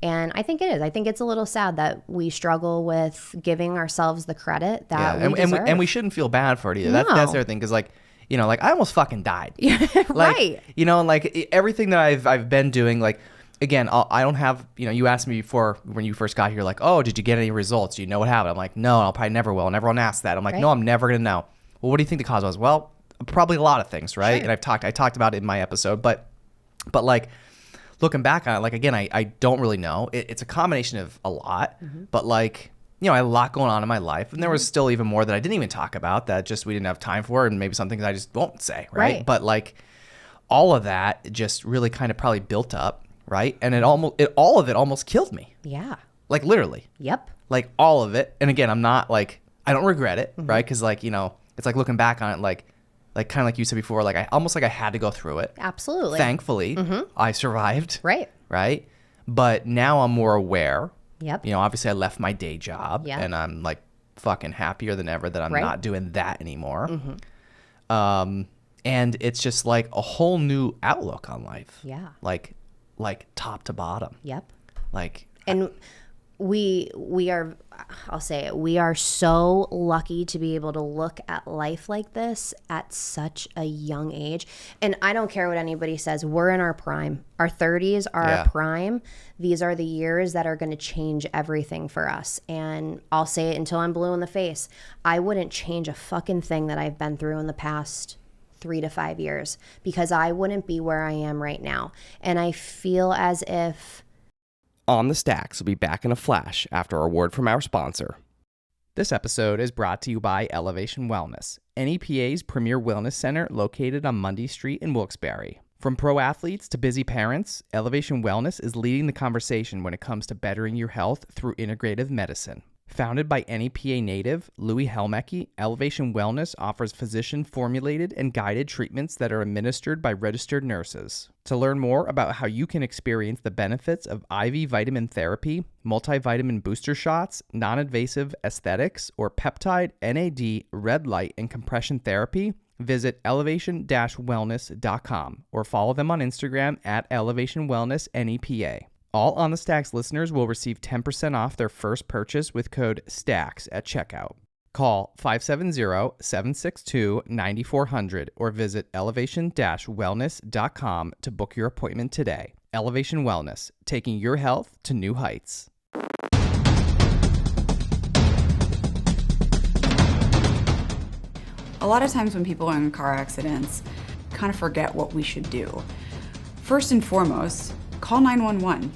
And I think it is. I think it's a little sad that we struggle with giving ourselves the credit that we deserve. And we shouldn't feel bad for it either. No. That's the other thing. Because, like, you know, like, I almost fucking died. Like, Right. You know, and like everything that I've been doing, like, again, I don't have, you know, you asked me before when you first got here, like, oh, did you get any results? Do you know what happened? I'm like, no, I'll probably never will. And everyone asks that. I'm like, no, I'm never going to know. Well, what do you think the cause was? Well, probably a lot of things, right? Sure. And I talked about it in my episode, but like, looking back on it, like, again, I don't really know. It's a combination of a lot, but like, you know, I had a lot going on in my life, and there was still even more that I didn't even talk about that just we didn't have time for, and maybe some things I just won't say, right? But like, all of that just really kind of probably built up, right? And all of it almost killed me. Yeah. Like, literally. Yep. Like, all of it. And again, I'm not like, I don't regret it, right? Because, like, you know, it's like looking back on it, like kind of like you said before, like, I almost like I had to go through it. Absolutely. Thankfully, I survived. Right. But now I'm more aware. Yep. You know, obviously I left my day job, and I'm like fucking happier than ever that I'm not doing that anymore. And it's just like a whole new outlook on life. Yeah. Like top to bottom. Yep. Like, And we are, I'll say it, we are so lucky to be able to look at life like this at such a young age. And I don't care what anybody says, we're in our prime. Our 30s are our prime. These are the years that are going to change everything for us. And I'll say it until I'm blue in the face. I wouldn't change a fucking thing that I've been through in the past 3 to 5 years, because I wouldn't be where I am right now. And I feel as if On the Stacks will be back in a flash after a word from our sponsor. This episode is brought to you by Elevation Wellness, NEPA's premier wellness center located on Mundy Street in Wilkes-Barre. From pro athletes to busy parents, Elevation Wellness is leading the conversation when it comes to bettering your health through integrative medicine. Founded by NEPA native Louis Helmecke, Elevation Wellness offers physician-formulated and guided treatments that are administered by registered nurses. To learn more about how you can experience the benefits of IV vitamin therapy, multivitamin booster shots, non-invasive aesthetics, or peptide, NAD, red light, and compression therapy, visit elevation-wellness.com or follow them on Instagram at Elevation Wellness NEPA. All On the Stacks listeners will receive 10% off their first purchase with code STACKS at checkout. Call 570-762-9400 or visit elevation-wellness.com to book your appointment today. Elevation Wellness, taking your health to new heights. A lot of times when people are in car accidents, kind of forget what we should do. First and foremost, call 911.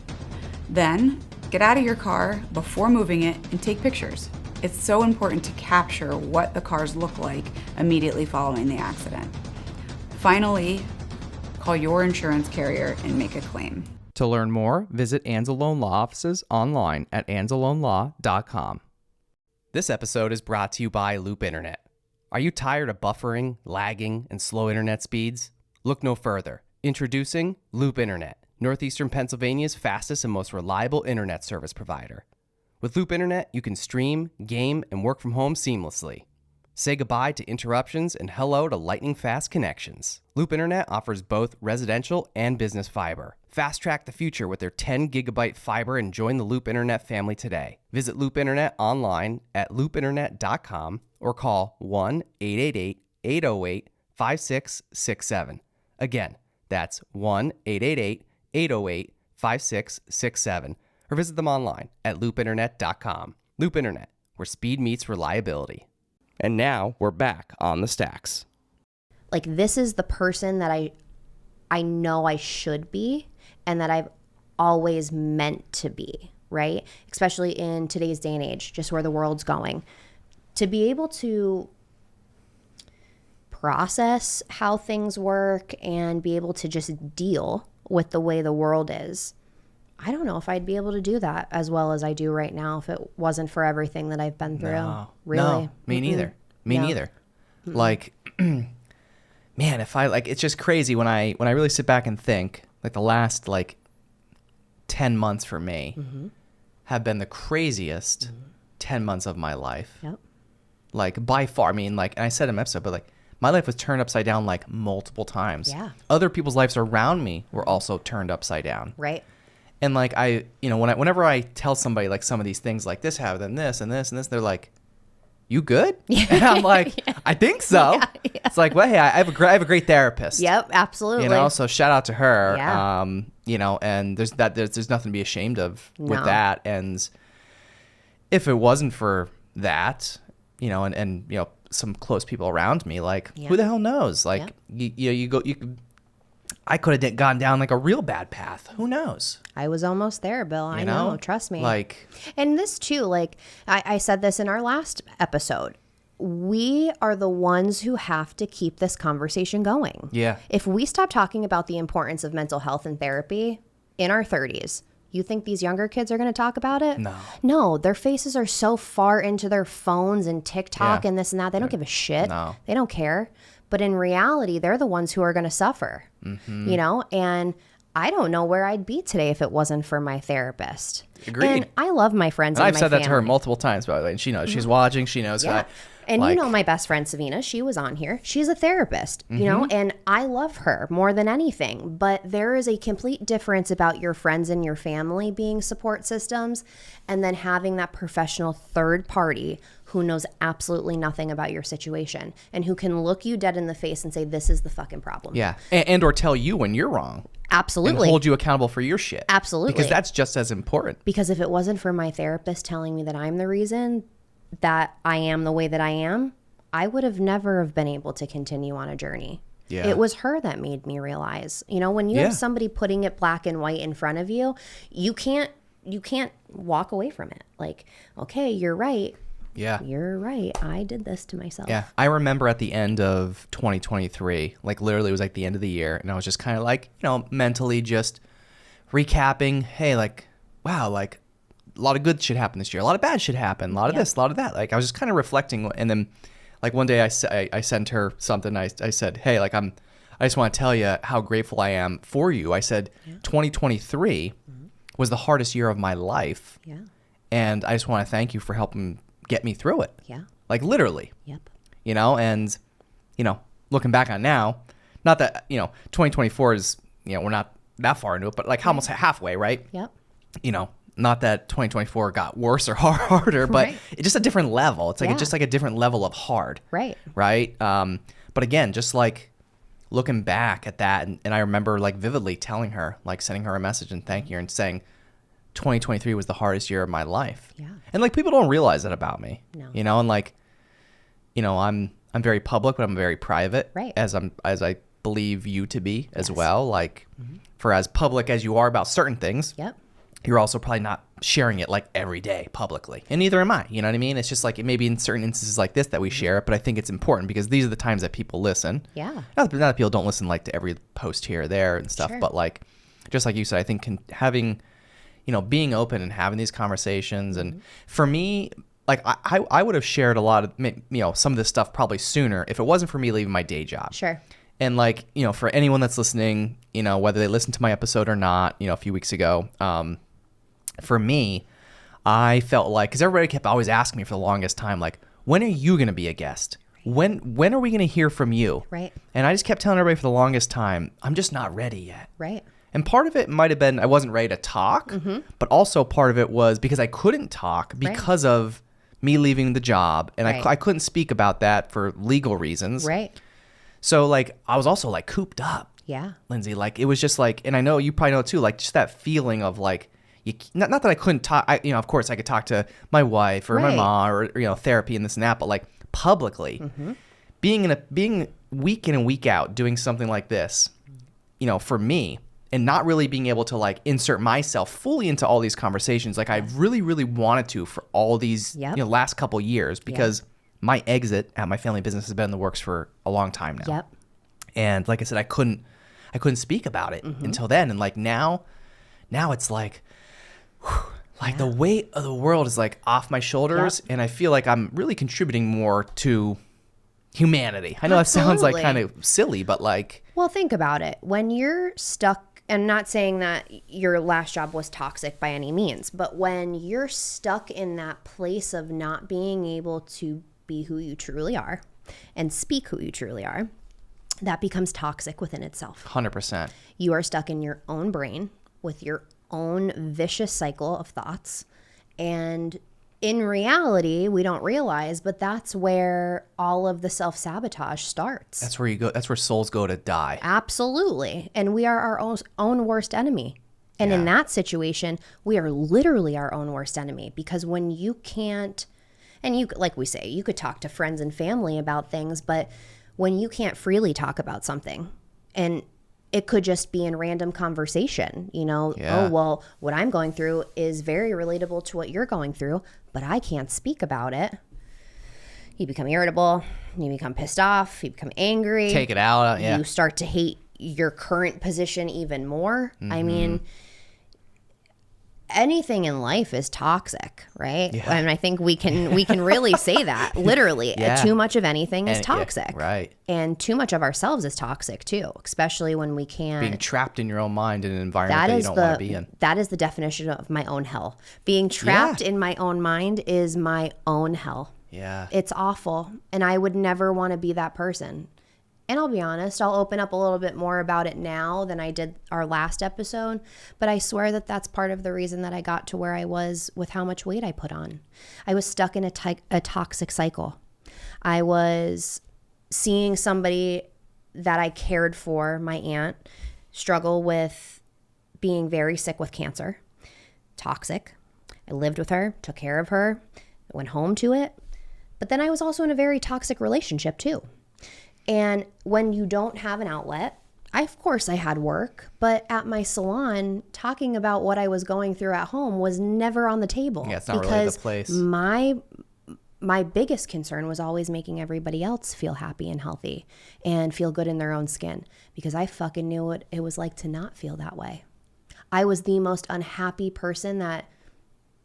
Then, get out of your car before moving it and take pictures. It's so important to capture what the cars look like immediately following the accident. Finally, call your insurance carrier and make a claim. To learn more, visit Anzalone Law offices online at anzalonelaw.com. This episode is brought to you by Loop Internet. Are you tired of buffering, lagging, and slow internet speeds? Look no further. Introducing Loop Internet, Northeastern Pennsylvania's fastest and most reliable internet service provider. With Loop Internet, you can stream, game, and work from home seamlessly. Say goodbye to interruptions and hello to lightning-fast connections. Loop Internet offers both residential and business fiber. Fast-track the future with their 10-gigabyte fiber and join the Loop Internet family today. Visit Loop Internet online at loopinternet.com or call 1-888-808-5667. Again, that's 1-888-808-5667. Or visit them online at loopinternet.com. Loop Internet, where speed meets reliability. And now we're back on the stacks. like this is the person that I know I should be and that I've always meant to be, right? Especially in today's day and age, just where the world's going. To be able to process how things work and be able to just deal with the way the world is, I don't know if I'd be able to do that as well as I do right now if it wasn't for everything that I've been through. No, really? No, me neither. Me neither. Like, man, if I like, it's just crazy when I really sit back and think, like the last like 10 months for me Mm-hmm. have been the craziest 10 months of my life. Yep. Like by far. I mean, like, and I said in my episode, but like my life was turned upside down like multiple times. Yeah. Other people's lives around me were also turned upside down. Right. And like whenever I tell somebody like some of these things like this happened, this and this and this, they're like, "You good?" And I'm like, "I think so." Yeah. It's like, well, hey, I have a great therapist. Yep. Absolutely. So shout out to her. Yeah. And there's nothing to be ashamed of with No. that. And if it wasn't for that, and some close people around me, like Yeah. who the hell knows? Like I could have gone down like a real bad path. Who knows? I was almost there, Bill. I know. Trust me. Like, and this too, like I said this in our last episode. We are the ones who have to keep this conversation going. Yeah. If we stop talking about the importance of mental health and therapy in our 30s, you think these younger kids are going to talk about it? No. No, their faces are so far into their phones and TikTok Yeah. and this and that. They don't give a shit. No. They don't care. But in reality, they're the ones who are going to suffer, and I don't know where I'd be today if it wasn't for my therapist. Agreed. And I love my friends. and And I've my said that to her family. multiple times, by the way, and she knows. She's watching. She knows. Yeah. And you know my best friend Savina, she was on here. She's a therapist, and I love her more than anything. But there is a complete difference about your friends and your family being support systems and then having that professional third party who knows absolutely nothing about your situation and who can look you dead in the face and say, this is the fucking problem. Yeah, and or tell you when you're wrong. Absolutely. And hold you accountable for your shit. Absolutely. Because that's just as important. Because if it wasn't for my therapist telling me that I'm the reason that I am the way that I am, I would have never have been able to continue on a journey. Yeah. It was her that made me realize, when you Yeah. have somebody putting it black and white in front of you, you can't walk away from it. Like, okay, you're right. Yeah. You're right. I did this to myself. Yeah. I remember at the end of 2023, like literally it was like the end of the year, and I was just kind of like, mentally just recapping, hey, like, wow, like a lot of good shit happened this year. A lot of bad shit happened. A lot of this, a lot of that. Like I was just kind of reflecting, and then like one day I sent her something. I said, hey, like I just want to tell you how grateful I am for you. I said 2023 was the hardest year of my life. Yeah. And I just want to thank you for helping get me through it. Yeah. Like literally. Yep. And looking back on now, not that 2024 is we're not that far into it, but like almost halfway, right? Yep. Not that 2024 got worse or harder, but Right. it's just a different level. It's like Yeah. just like a different level of hard. Right. Right. But again, just like looking back at that, and I remember like vividly telling her, like sending her a message and thanking her and saying, 2023 was the hardest year of my life. Yeah. And like people don't realize that about me. No. And like, I'm very public, but I'm very private. Right. As I believe you to be as well. Like for as public as you are about certain things, Yep. you're also probably not sharing it like every day publicly. And neither am I. You know what I mean? It's just like it may be in certain instances like this that we share it, but I think it's important because these are the times that people listen. Yeah. Not that people don't listen like to every post here or there and stuff, Sure. but like just like you said, I think having, being open and having these conversations. And for me, like I would have shared a lot of, some of this stuff probably sooner if it wasn't for me leaving my day job. Sure. And like, for anyone that's listening, whether they listened to my episode or not, a few weeks ago, for me, I felt like, because everybody kept always asking me for the longest time, like, when are you going to be a guest? When are we going to hear from you? Right. And I just kept telling everybody for the longest time, I'm just not ready yet. Right. And part of it might have been I wasn't ready to talk, but also part of it was because I couldn't talk because of me leaving the job. And Right. I couldn't speak about that for legal reasons. Right. So like I was also like cooped up. Yeah. Lindsay, like it was just like, and I know you probably know too, like just that feeling of like, not that I couldn't talk, of course I could talk to my wife or my Right. mom or, therapy and this and that, but like publicly being week in and week out doing something like this, for me, and not really being able to like insert myself fully into all these conversations. Like I really, really wanted to for all these, Yep. Last couple years because my exit at my family business has been in the works for a long time now. Yep. And like I said, I couldn't speak about it until then. And like now it's like, like the weight of the world is like off my shoulders. Yep. And I feel like I'm really contributing more to humanity. I know that sounds like kind Absolutely. of silly, but like, Well, think about it. When you're stuck And not saying that your last job was toxic by any means, but when you're stuck in that place of not being able to be who you truly are and speak who you truly are, that becomes toxic within itself. 100%. You are stuck in your own brain with your own vicious cycle of thoughts. And in reality, we don't realize, but that's where all of the self-sabotage starts. That's where you go. That's where souls go to die. Absolutely. And we are our own worst enemy. And in that situation, we are literally our own worst enemy, because when you can't, and you, like we say, you could talk to friends and family about things, but when you can't freely talk about something, and it could just be in random conversation, oh, well, what I'm going through is very relatable to what you're going through, but I can't speak about it. You become irritable, you become pissed off, you become angry. Take it out, yeah. You start to hate your current position even more. I mean, anything in life is toxic, right? Yeah. And I think we can really say that literally. Yeah. Too much of anything is toxic, right? And too much of ourselves is toxic too, especially when we can't. Being trapped in your own mind in an environment that you don't want to be in. That is the definition of my own hell. Being trapped in my own mind is my own hell. Yeah. It's awful, and I would never want to be that person. And I'll be honest, I'll open up a little bit more about it now than I did our last episode. But I swear that that's part of the reason that I got to where I was with how much weight I put on. I was stuck in a toxic cycle. I was seeing somebody that I cared for, my aunt, struggle with being very sick with cancer. Toxic. I lived with her, took care of her, went home to it. But then I was also in a very toxic relationship too. And when you don't have an outlet, of course I had work, but at my salon, talking about what I was going through at home was never on the table. Yeah, it's not really the place. My biggest concern was always making everybody else feel happy and healthy and feel good in their own skin, because I fucking knew what it was like to not feel that way. I was the most unhappy person that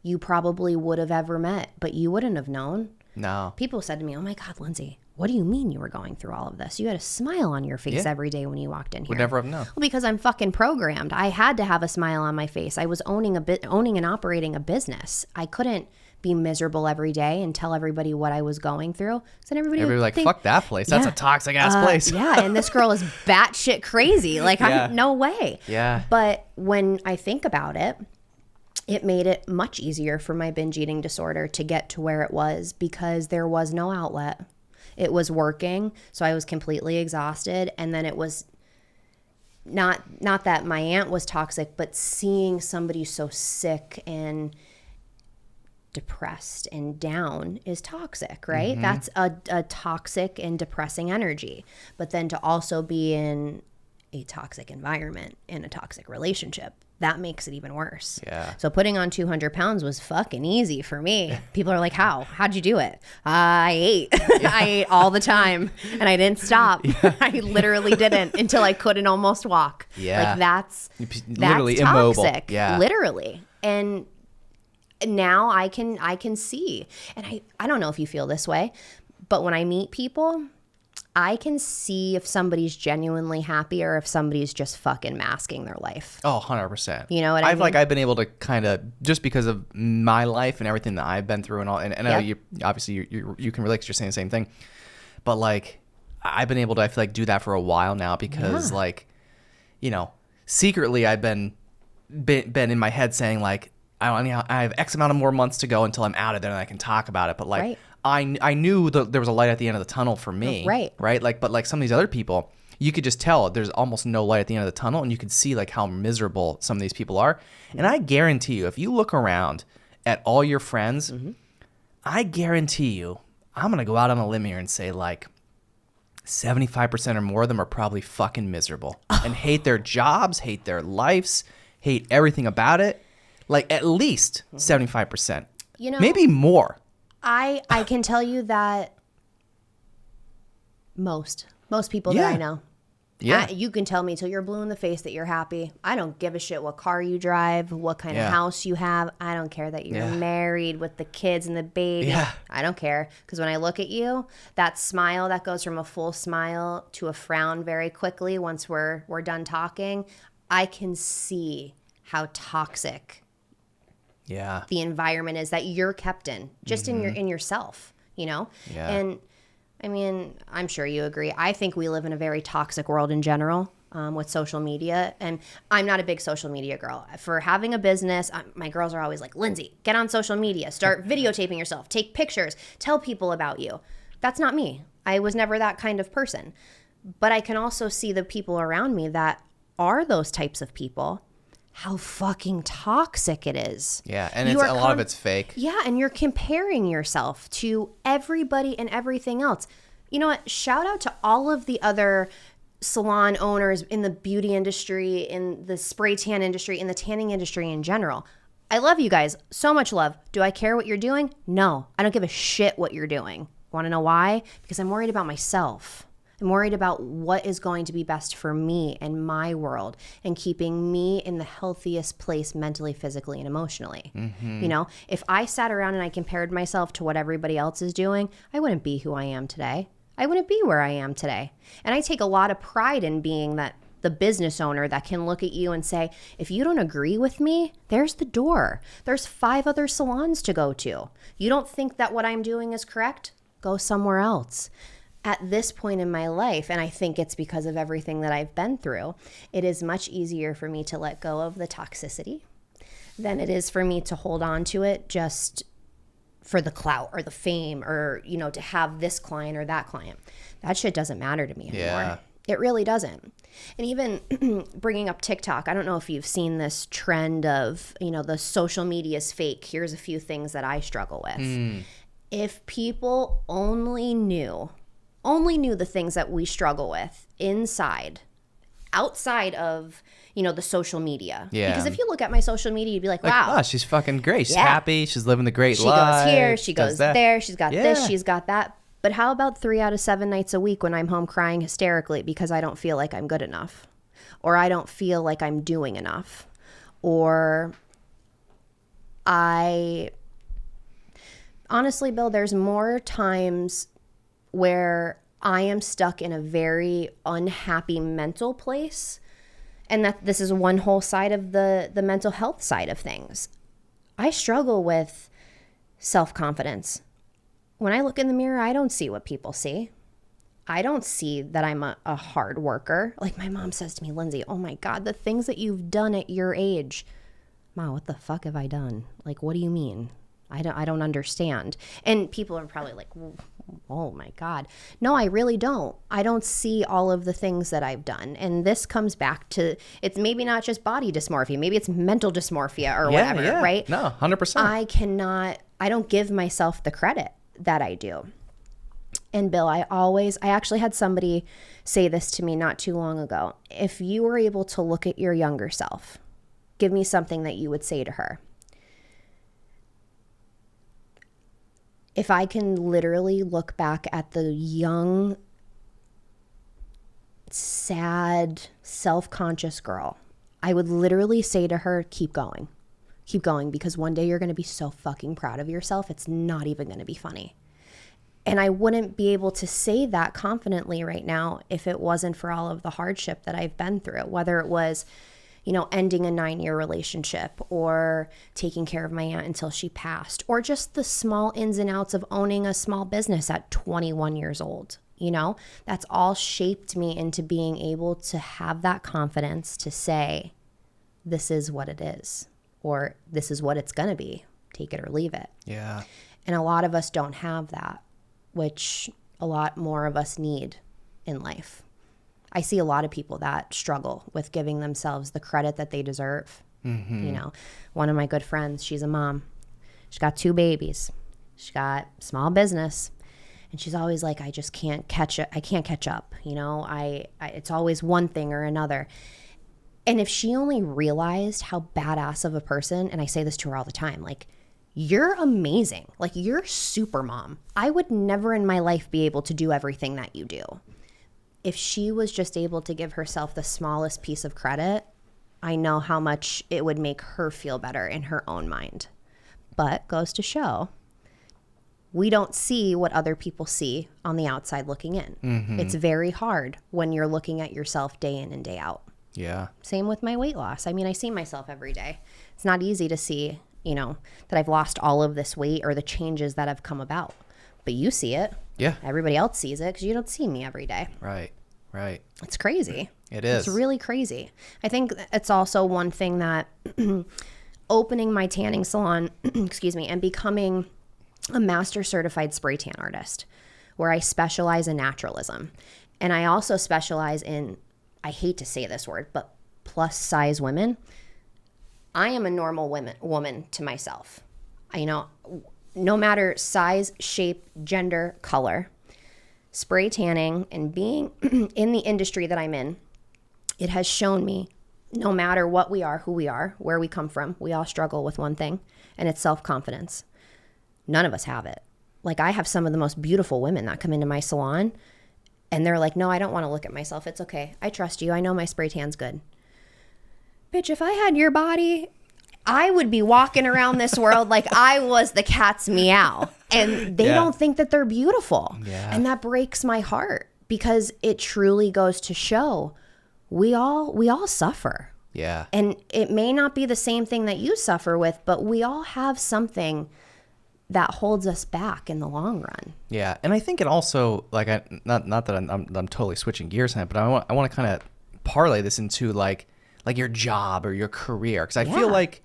you probably would have ever met, but you wouldn't have known. No. People said to me, "Oh my God, Lindsey, what do you mean you were going through all of this? You had a smile on your face every day when you walked in here." Would never have known. Well, because I'm fucking programmed. I had to have a smile on my face. I was owning and operating a business. I couldn't be miserable every day and tell everybody what I was going through. So then everybody would like, think, fuck that place. That's a toxic ass place. Yeah, and this girl is batshit crazy. Like, no way. Yeah. But when I think about it, it made it much easier for my binge eating disorder to get to where it was, because there was no outlet. It was working, so I was completely exhausted. And then it was not that my aunt was toxic, but seeing somebody so sick and depressed and down is toxic, right? Mm-hmm. That's a toxic and depressing energy. But then to also be in a toxic environment, in a toxic relationship, that makes it even worse. Yeah. So putting on 200 pounds was fucking easy for me. People are like, how'd you do it? I ate. I ate all the time, and I didn't stop. I literally didn't until I couldn't almost walk. Yeah. Like that's literally immobile. Toxic. Yeah. Literally. And now I can see, and I don't know if you feel this way, but when I meet people, I can see if somebody's genuinely happy or if somebody's just fucking masking their life. Oh, 100%. You know what I mean? I've been able to kind of, just because of my life and everything that I've been through and all, and I know you obviously you can relate because you're saying the same thing, but like I've been able to, I feel like, do that for a while now, because like, secretly I've been in my head saying like, I have X amount of more months to go until I'm out of there and I can talk about it. But like, Right. I knew that there was a light at the end of the tunnel for me. Right. Right. Like, but like some of these other people, you could just tell there's almost no light at the end of the tunnel, and you could see like how miserable some of these people are. And I guarantee you, if you look around at all your friends, I guarantee you, I'm going to go out on a limb here and say like 75% or more of them are probably fucking miserable and hate their jobs, hate their lives, hate everything about it. Like at least 75%, maybe more. I can tell you that most people that I know. Yeah. You can tell me till you're blue in the face that you're happy. I don't give a shit what car you drive, what kind of house you have. I don't care that you're married with the kids and the baby. Yeah. I don't care. Because when I look at you, that smile that goes from a full smile to a frown very quickly once we're done talking, I can see how toxic Yeah. the environment is that you're kept in, just in yourself, you know? Yeah. And I mean, I'm sure you agree. I think we live in a very toxic world in general, with social media. And I'm not a big social media girl. For having a business, my girls are always like, Lindsey, get on social media, start videotaping yourself, take pictures, tell people about you. That's not me. I was never that kind of person. But I can also see the people around me that are those types of people, how fucking toxic it is. Yeah, and You it's are a lot of it's fake. Yeah, and you're comparing yourself to everybody and everything else. You know what? Shout out to all of the other salon owners in the beauty industry, in the spray tan industry, in the tanning industry in general. I love you guys. So much love. Do I care what you're doing? No. I don't give a shit what you're doing. Want to know why? Because I'm worried about myself. I'm worried about what is going to be best for me and my world and keeping me in the healthiest place mentally, physically, and emotionally. You know, if I sat around and I compared myself to what everybody else is doing, I wouldn't be who I am today. I wouldn't be where I am today. And I take a lot of pride in being the business owner that can look at you and say, if you don't agree with me, there's the door. There's 5 other salons to go to. You don't think that what I'm doing is correct? Go somewhere else. At this point in my life, and I think it's because of everything that I've been through, it is much easier for me to let go of the toxicity than it is for me to hold on to it just for the clout or the fame or, you know, to have this client or that client. That shit doesn't matter to me anymore. Yeah. It really doesn't. And even bringing up TikTok, I don't know if you've seen this trend of, you know, the social media's fake. Here's a few things that I struggle with. If people only knew the things that we struggle with outside of, you know, the social media. Yeah. Because if you look at my social media, you'd be like, wow. Oh, she's fucking great. She's Yeah. happy. She's living the great She life. goes here, she does goes that. there, she's got Yeah. this, she's got that. But how about 3 out of 7 nights a week when I'm home crying hysterically because I don't feel like I'm good enough? Or I don't feel like I'm doing enough? Or honestly, Bill, there's more times where I am stuck in a very unhappy mental place, and that this is one whole side of the mental health side of things. I struggle with self-confidence. When I look in the mirror, I don't see what people see. I don't see that I'm a hard worker. Like my mom says to me, Lindsey, oh my God, the things that you've done at your age. Ma, what the fuck have I done? Like, what do you mean? I don't understand. And people are probably like, oh my God. No, I really don't. I don't see all of the things that I've done. And this comes back to, it's maybe not just body dysmorphia. Maybe it's mental dysmorphia or whatever, right? No, 100%. I don't give myself the credit that I do. And Bill, I actually had somebody say this to me not too long ago. If you were able to look at your younger self, give me something that you would say to her. If I can literally look back at the young, sad, self-conscious girl, I would literally say to her, keep going. Keep going, because one day you're going to be so fucking proud of yourself, it's not even going to be funny. And I wouldn't be able to say that confidently right now if it wasn't for all of the hardship that I've been through, whether it was, you know, ending a 9-year relationship or taking care of my aunt until she passed, or just the small ins and outs of owning a small business at 21 years old. You know, that's all shaped me into being able to have that confidence to say, this is what it is, or this is what it's going to be. Take it or leave it. Yeah. And a lot of us don't have that, which a lot more of us need in life. I see a lot of people that struggle with giving themselves the credit that they deserve. Mm-hmm. You know, one of my good friends, she's a mom. She's got 2 babies. She's got small business. And she's always like, I just can't catch up. I can't catch up. You know, it's always one thing or another. And if she only realized how badass of a person, and I say this to her all the time, like, you're amazing. Like, you're super mom. I would never in my life be able to do everything that you do. If she was just able to give herself the smallest piece of credit, I know how much it would make her feel better in her own mind. But goes to show, we don't see what other people see on the outside looking in. Mm-hmm. It's very hard when you're looking at yourself day in and day out. Yeah. Same with my weight loss. I mean, I see myself every day. It's not easy to see, that I've lost all of this weight or the changes that have come about. But you see it. Yeah. Everybody else sees it because you don't see me every day. Right. It's crazy. It is. It's really crazy. I think it's also one thing that opening my tanning salon, excuse me, and becoming a master certified spray tan artist, where I specialize in naturalism. And I also specialize in, I hate to say this word, but plus size women. I am a normal woman to myself. No matter size, shape, gender, color, spray tanning and being in the industry that I'm in, it has shown me no matter what we are, who we are, where we come from, we all struggle with one thing, and it's self-confidence. None of us have it. Like, I have some of the most beautiful women that come into my salon, and they're like, no, I don't want to look at myself. It's okay. I trust you. I know my spray tan's good. Bitch, if I had your body, I would be walking around this world like I was the cat's meow. And they don't think that they're beautiful. Yeah. And that breaks my heart, because it truly goes to show we all suffer. Yeah. And it may not be the same thing that you suffer with, but we all have something that holds us back in the long run. Yeah, and I think it also, like, not that I'm totally switching gears on it, but I want to kind of parlay this into like your job or your career, because I feel like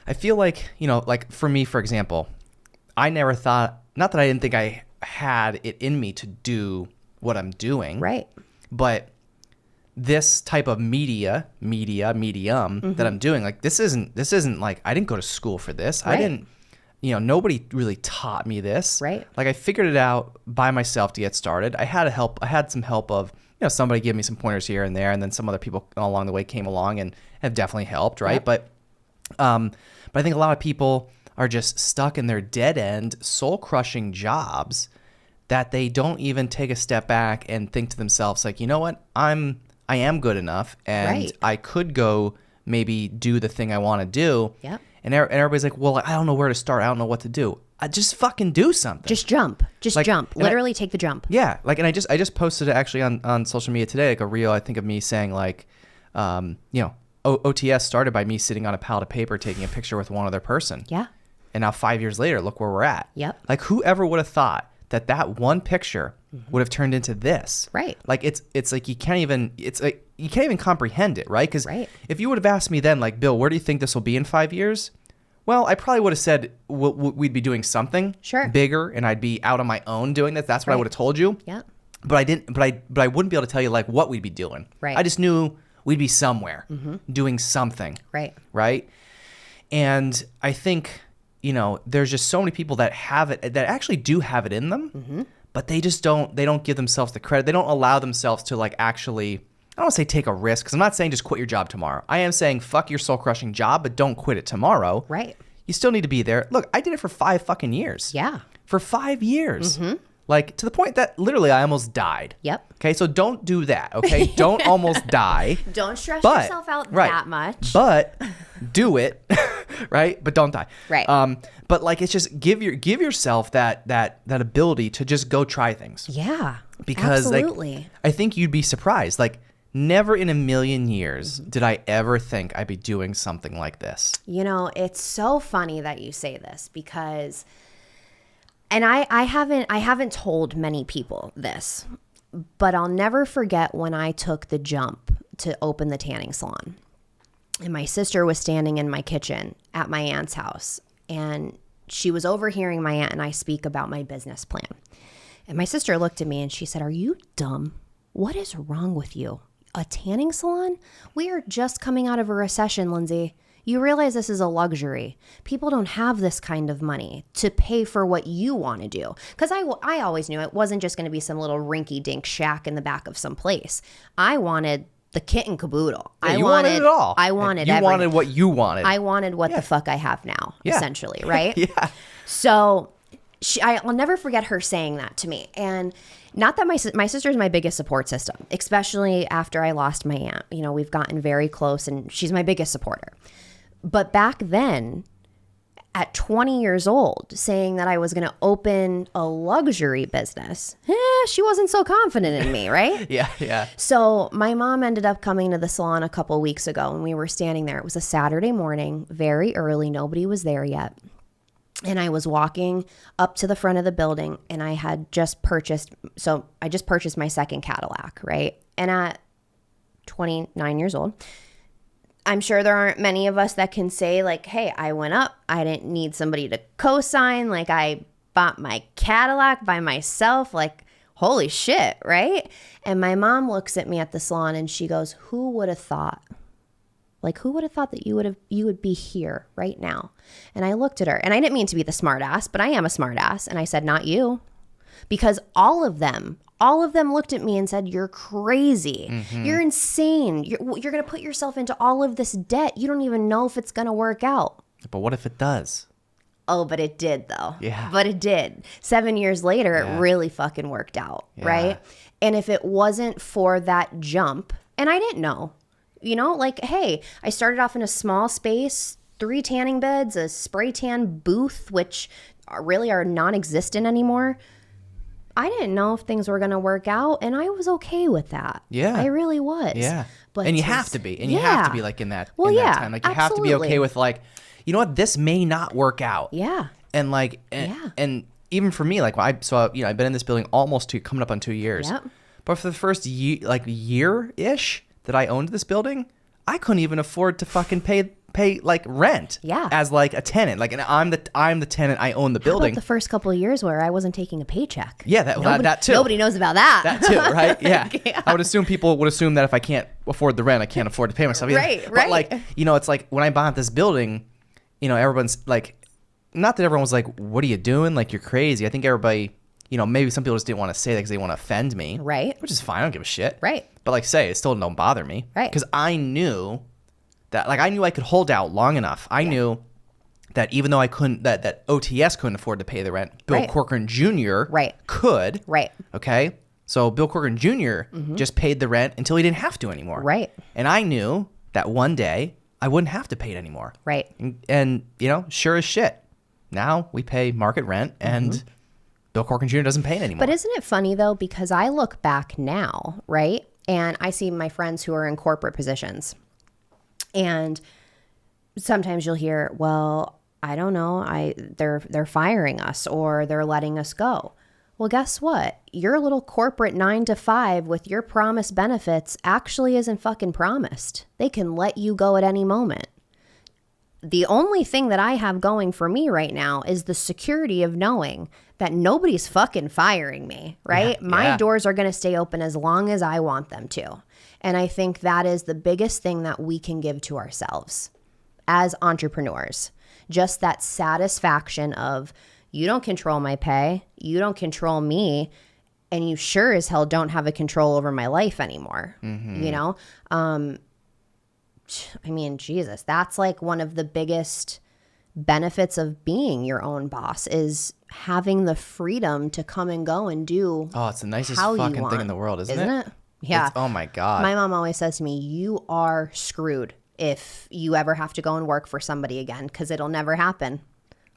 like for me, for example, I never thought, not that I didn't think I had it in me to do what I'm doing, Right. but this type of medium that I'm doing, like, this isn't like, I didn't go to school for this. Right. I didn't, nobody really taught me this. Right. Like, I figured it out by myself to get started. I had some help of, somebody give me some pointers here and there, and then some other people along the way came along and have definitely helped. Right. Yep. But I think a lot of people are just stuck in their dead end, soul crushing jobs that they don't even take a step back and think to themselves, like, you know what, I am good enough, and Right. I could go maybe do the thing I want to do. Yep. And everybody's like, well, I don't know where to start. I don't know what to do. I just fucking do something. Just jump. Just Like, jump. and Literally take the jump. Yeah. Like, and I just posted it actually on social media today, like a reel, I think, of me saying, like, OTS started by me sitting on a pallet of paper taking a picture with one other person. Yeah. And now 5 years later, look where we're at. Yep. Like, whoever would have thought that one picture would have turned into this. Right. Like, it's like you can't even comprehend it, right? Because Right. if you would have asked me then, like, Bill, where do you think this will be in 5 years? Well, I probably would have said we'd be doing something Sure. bigger, and I'd be out on my own doing this. That's what I Right. would have told you. Yeah. But I didn't. But I wouldn't be able to tell you, like, what we'd be doing. Right. I just knew we'd be somewhere doing something. Right. Right. And I think, there's just so many people that have it, that actually do have it in them, but they just don't give themselves the credit. They don't allow themselves to, like, actually, I don't want to say take a risk, because I'm not saying just quit your job tomorrow. I am saying fuck your soul crushing job, but don't quit it tomorrow. Right. You still need to be there. Look, I did it for 5 fucking years. Yeah. For 5 years. Like, to the point that literally I almost died. Yep. Okay, so don't do that, okay? Don't almost die. Don't stress But- yourself out right. that much. But do it, right? But don't die. Right. But, like, it's just give yourself that ability to just go try things. Yeah. Because, absolutely. like, I think you'd be surprised. Like, never in a million years did I ever think I'd be doing something like this. It's so funny that you say this, because, and I haven't told many people this, but I'll never forget when I took the jump to open the tanning salon. And my sister was standing in my kitchen at my aunt's house, and she was overhearing my aunt and I speak about my business plan. And my sister looked at me and she said, "Are you dumb? What is wrong with you? A tanning salon? We are just coming out of a recession, Lindsay. You realize this is a luxury. People don't have this kind of money to pay for what you want to do." Because I always knew it wasn't just going to be some little rinky-dink shack in the back of some place. I wanted the kit and caboodle. Yeah, you wanted it all. I wanted You everything. wanted what you wanted. I wanted what the fuck I have now, Yeah. essentially, right? Yeah. So I'll never forget her saying that to me. And not that my sister is my biggest support system, especially after I lost my aunt. We've gotten very close, and she's my biggest supporter. But back then, at 20 years old saying that I was going to open a luxury business. She wasn't so confident in me, right? Yeah. So my mom ended up coming to the salon a couple weeks ago, and we were standing there. It was a Saturday morning, very early. Nobody was there yet. And I was walking up to the front of the building, and I had just purchased my second Cadillac, right? And at 29 years old, I'm sure there aren't many of us that can say like, hey, I went up. I didn't need somebody to co-sign. Like, I bought my Cadillac by myself. Like, holy shit, right? And my mom looks at me at the salon and she goes, who would have thought? Like, who would have thought that you would be here right now? And I looked at her, and I didn't mean to be the smart ass, but I am a smart ass. And I said, not you. Because all of them looked at me and said, you're crazy. Mm-hmm. You're insane. You're going to put yourself into all of this debt. You don't even know if it's going to work out. But what if it does? Oh, but it did, though. Yeah. But it did. 7 years later, it really fucking worked out, right? And if it wasn't for that jump, and I didn't know, like, hey, I started off in a small space, 3 tanning beds, a spray tan booth, which really are non-existent anymore. I didn't know if things were going to work out, and I was okay with that. Yeah. I really was. Yeah. But and you have to be. And you have to be like in that time. Like, you have to be absolutely. okay with like, you know what, this may not work out. Yeah. And like, and even for me, like, I've been in this building coming up on 2 years. Yep. But for the first year-ish that I owned this building, I couldn't even afford to fucking pay like rent. Yeah. As like a tenant. Like, and I'm the tenant. I own the How building. about the first couple of years where I wasn't taking a paycheck? Yeah, that too. Nobody knows about that. That too, right? Yeah. I would assume people would assume that if I can't afford the rent, I can't afford to pay myself either. Right. But like, it's like when I bought this building, everyone's like, not that everyone was like, what are you doing? Like, you're crazy. I think everybody, maybe some people just didn't want to say that because they want to offend me. Right. Which is fine. I don't give a shit. Right. But like, it still don't bother me. Right. Because I knew that, like, I knew I could hold out long enough. I knew that even though I couldn't, that OTS couldn't afford to pay the rent, Bill Corcoran Jr. could. Right. Okay. So Bill Corcoran Jr. just paid the rent until he didn't have to anymore. Right. And I knew that one day I wouldn't have to pay it anymore. Right. And sure as shit, now we pay market rent and Bill Corcoran Jr. doesn't pay it anymore. But isn't it funny, though, because I look back now, right? And I see my friends who are in corporate positions. And sometimes you'll hear, well, I don't know, they're firing us or they're letting us go. Well, guess what? Your little corporate 9 to 5 with your promised benefits actually isn't fucking promised. They can let you go at any moment. The only thing that I have going for me right now is the security of knowing that nobody's fucking firing me, right? My doors are going to stay open as long as I want them to. And I think that is the biggest thing that we can give to ourselves as entrepreneurs. Just that satisfaction of, you don't control my pay, you don't control me, and you sure as hell don't have a control over my life anymore. I mean, Jesus, that's like one of the biggest benefits of being your own boss is having the freedom to come and go and do. Oh, it's the nicest how fucking you want. thing in the world, isn't it? Yeah. Oh my God. My mom always says to me, you are screwed if you ever have to go and work for somebody again, because it'll never happen,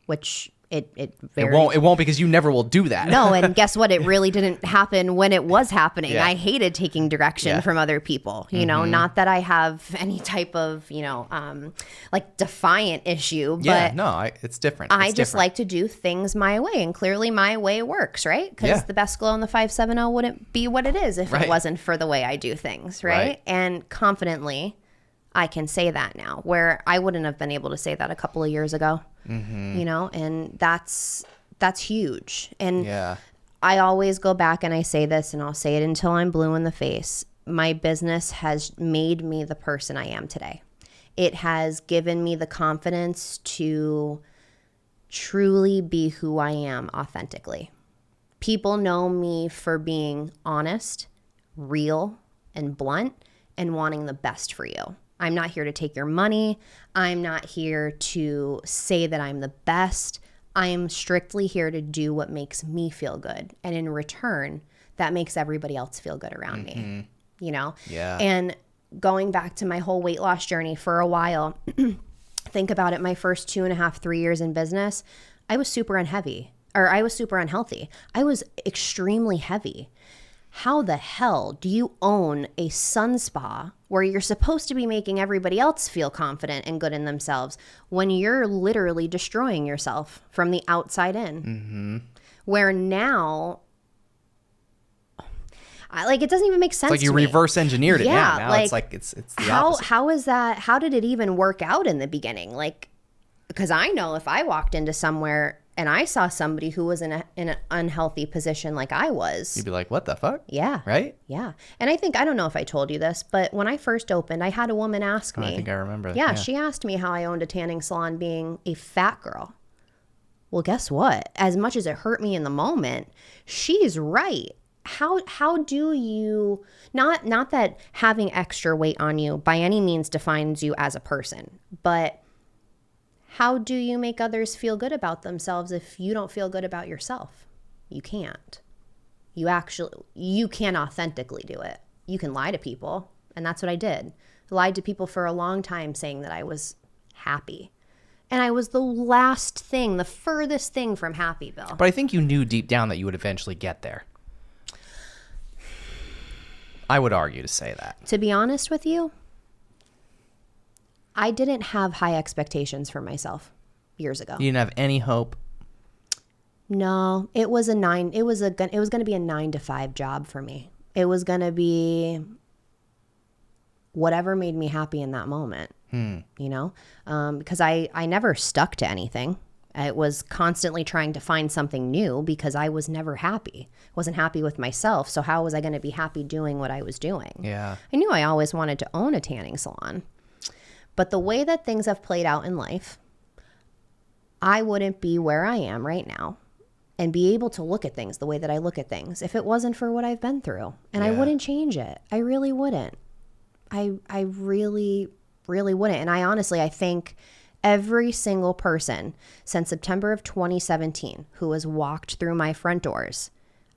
which it won't because you never will do that. No, and guess what? It really didn't happen when it was happening. Yeah. I hated taking direction from other people, not that I have any type of, like defiant issue, but it's different. I just like to do things my way, and clearly my way works, right? Because the best glow in the 570 wouldn't be what it is if it wasn't for the way I do things, right? And confidently, I can say that now, where I wouldn't have been able to say that a couple of years ago. And that's huge. And I always go back and I say this, and I'll say it until I'm blue in the face. My business has made me the person I am today. It has given me the confidence to truly be who I am authentically. People know me for being honest, real, and blunt, and wanting the best for you. I'm not here to take your money. I'm not here to say that I'm the best. I am strictly here to do what makes me feel good. And in return, that makes everybody else feel good around me, Yeah. And going back to my whole weight loss journey for a while, Think about it. My first 2.5, 3 years in business, I was super unhealthy. I was extremely heavy. How the hell do you own a sun spa where you're supposed to be making everybody else feel confident and good in themselves when you're literally destroying yourself from the outside in? Mm-hmm. Where now, it doesn't even make sense. It's like you to me. reverse engineered it. Yeah, Now it's like it's the opposite. How is that? How did it even work out in the beginning? Because I know if I walked into somewhere and I saw somebody who was in an unhealthy position like I was, You'd be like, what the fuck? Yeah. Right? Yeah. And I don't know if I told you this, but when I first opened, I had a woman ask me. I think I remember. Yeah, she asked me how I owned a tanning salon being a fat girl. Well, guess what? As much as it hurt me in the moment, she's right. How do you, not that having extra weight on you by any means defines you as a person, but how do you make others feel good about themselves if you don't feel good about yourself? You can't. You can authentically do it. You can lie to people, and that's what I did. I lied to people for a long time saying that I was happy. And I was the furthest thing from happy, Bill. But I think you knew deep down that you would eventually get there. I would argue to say that. To be honest with you, I didn't have high expectations for myself years ago. You didn't have any hope? No, it was going to be a 9 to 5 job for me. It was going to be whatever made me happy in that moment, because I never stuck to anything. I was constantly trying to find something new because I was never happy. Wasn't happy with myself. So how was I going to be happy doing what I was doing? Yeah. I knew I always wanted to own a tanning salon. But the way that things have played out in life, I wouldn't be where I am right now and be able to look at things the way that I look at things if it wasn't for what I've been through. And I wouldn't change it. I really wouldn't. I really, really wouldn't. And I think every single person since September of 2017 who has walked through my front doors,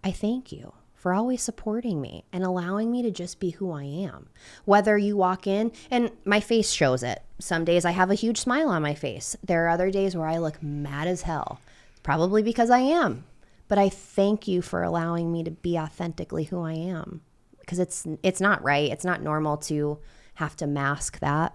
I thank you for always supporting me and allowing me to just be who I am. Whether you walk in, and my face shows it. Some days I have a huge smile on my face. There are other days where I look mad as hell, probably because I am. But I thank you for allowing me to be authentically who I am, because it's not right. It's not normal to have to mask that.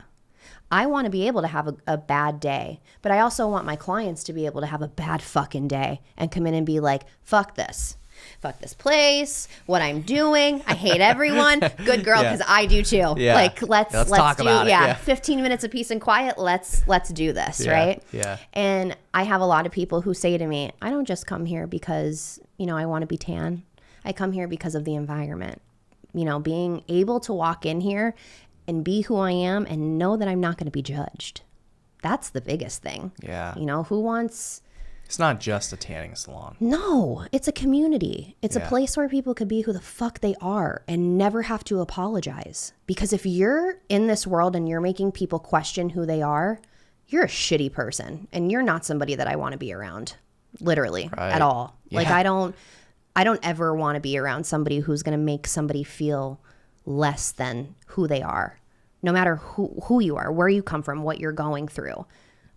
I want to be able to have a bad day, but I also want my clients to be able to have a bad fucking day and come in and be like, fuck this. Fuck this place, what I'm doing. I hate everyone. Good girl, because I do too. Yeah. Let's talk about it. Yeah. 15 minutes of peace and quiet. Let's do this, right? Yeah. And I have a lot of people who say to me, I don't just come here because, I want to be tan. I come here because of the environment. Being able to walk in here and be who I am and know that I'm not going to be judged. That's the biggest thing. Yeah. Who wants... It's not just a tanning salon. No, it's a community. It's a place where people could be who the fuck they are and never have to apologize. Because if you're in this world and you're making people question who they are, you're a shitty person and you're not somebody that I want to be around, literally, at all. Yeah. I don't ever want to be around somebody who's going to make somebody feel less than who they are, no matter who you are, where you come from, what you're going through.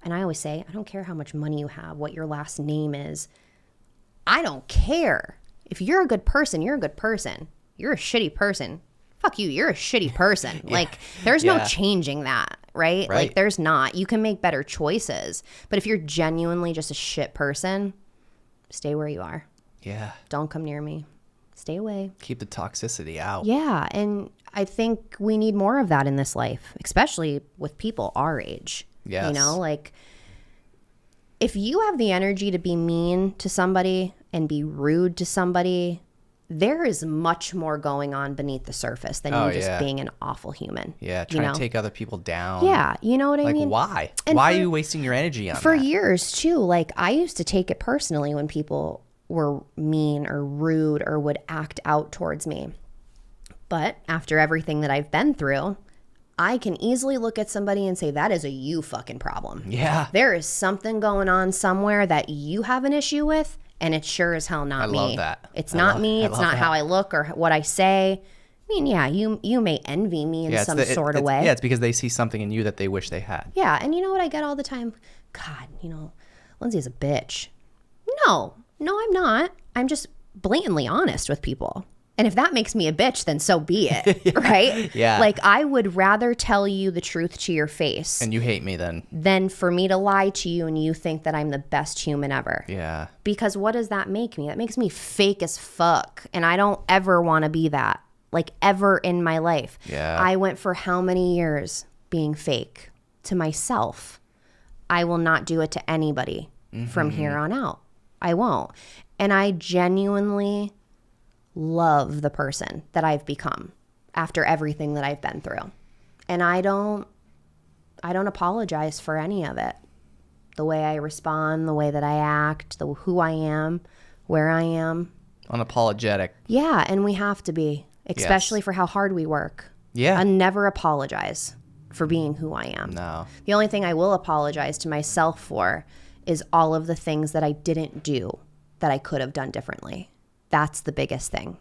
And I always say, I don't care how much money you have, what your last name is. I don't care. If you're a good person, you're a good person. You're a shitty person. Fuck you. You're a shitty person. There's no changing that, right? There's not. You can make better choices. But if you're genuinely just a shit person, stay where you are. Yeah. Don't come near me. Stay away. Keep the toxicity out. Yeah. And I think we need more of that in this life, especially with people our age. Yes. If you have the energy to be mean to somebody and be rude to somebody, there is much more going on beneath the surface than you just being an awful human. Yeah, trying to take other people down. Yeah, you know what I mean? Why? And why are you wasting your energy on that? For years, too, I used to take it personally when people were mean or rude or would act out towards me. But after everything that I've been through, I can easily look at somebody and say, that is a you fucking problem. Yeah. There is something going on somewhere that you have an issue with, and it's sure as hell not me. I love that. It's not me. It's not how I look or what I say. mean, yeah, you may envy me in some sort of way. Yeah, it's because they see something in you that they wish they had. Yeah, and you know what I get all the time? God, Lindsay is a bitch. No, I'm not. I'm just blatantly honest with people. And if that makes me a bitch, then so be it, right? Yeah. Like, I would rather tell you the truth to your face. And you hate me then. Than for me to lie to you and you think that I'm the best human ever. Yeah. Because what does that make me? That makes me fake as fuck. And I don't ever want to be that. Like, ever in my life. Yeah. I went for how many years being fake to myself? I will not do it to anybody from here on out. I won't. And I genuinely love the person that I've become after everything that I've been through. And I don't apologize for any of it. The way I respond, the way that I act, who I am, where I am. Unapologetic. Yeah, and we have to be, especially for how hard we work. Yeah. I never apologize for being who I am. No. The only thing I will apologize to myself for is all of the things that I didn't do that I could have done differently. That's the biggest thing.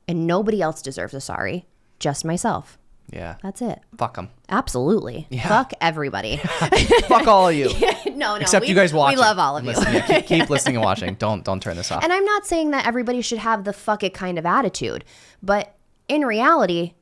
And nobody else deserves a sorry, just myself. Yeah. That's it. Fuck them. Absolutely. Yeah. Fuck everybody. Fuck all of you. No. Except you guys watching. We love all of you. Listen, yeah, keep listening and watching. Don't turn this off. And I'm not saying that everybody should have the fuck it kind of attitude, but in reality,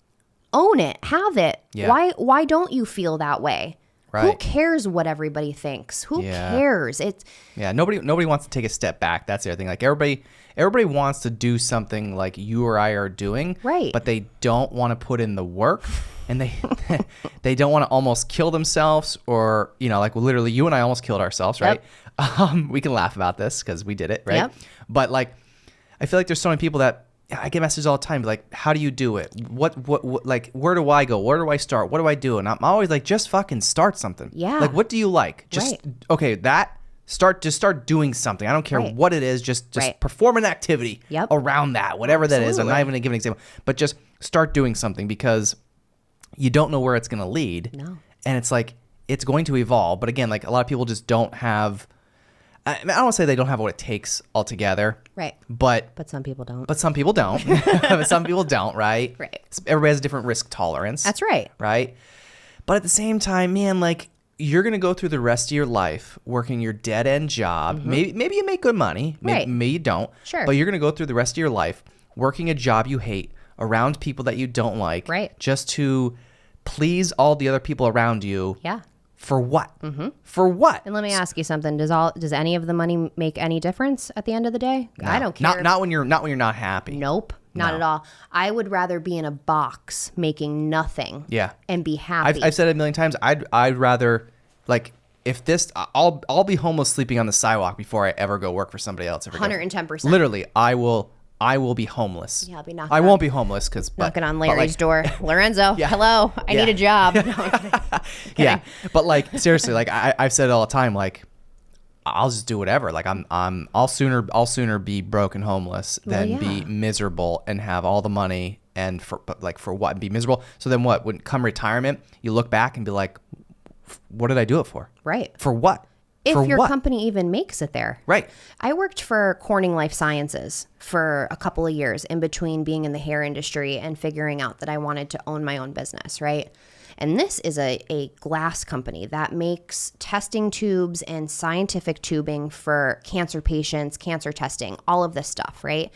own it, have it. Yeah. Why don't you feel that way? Right. Who cares what everybody thinks? Who cares? It's nobody wants to take a step back. That's the other thing. Like everybody wants to do something like you or I are doing, right? But they don't want to put in the work, and they don't want to almost kill themselves, or like literally you and I almost killed ourselves, right? Yep. We can laugh about this because we did it, right? Yep. But like, I feel like there's so many people that I get messages all the time, like, how do you do it? What, like, where do I go? Where do I start? What do I do? And I'm always like, just fucking start something. Yeah. Like, what do you like? Just, okay, just start doing something. I don't care what it is. Just perform an activity around that, whatever that is. I'm not even going to give an example, but just start doing something because you don't know where it's going to lead. No. And it's like, it's going to evolve. But again, like a lot of people just don't have, I don't want to say they don't have what it takes altogether. Right. But some people don't. But some people don't. But some people don't, right? Right. Everybody has a different risk tolerance. That's right. Right? But at the same time, man, like you're going to go through the rest of your life working your dead-end job. Mm-hmm. Maybe you make good money. Maybe you don't. Sure. But you're going to go through the rest of your life working a job you hate around people that you don't like. Right. Just to please all the other people around you. Yeah. For what? Mm-hmm. For what? And let me ask you something. Does any of the money make any difference at the end of the day? No. I don't care. Not when you're not happy. Nope. Not at all. I would rather be in a box making nothing. Yeah. And be happy. I've said it a million times. I'd rather, like, if this, I'll be homeless sleeping on the sidewalk before I ever go work for somebody else. 110%. Literally, I will be homeless. Yeah, I'll be knocking. I won't be homeless because knocking on Larry's door. Lorenzo, hello, I need a job. No, yeah, but like seriously, like I've said it all the time. Like I'll just do whatever. Like I'll sooner be broke and homeless than be miserable and have all the money and for what? Be miserable. So then what? When come retirement, you look back and be like, what did I do it for? Right. For what? If your company even makes it there. Right. I worked for Corning Life Sciences for a couple of years in between being in the hair industry and figuring out that I wanted to own my own business, right? And this is a glass company that makes testing tubes and scientific tubing for cancer patients, cancer testing, all of this stuff, right?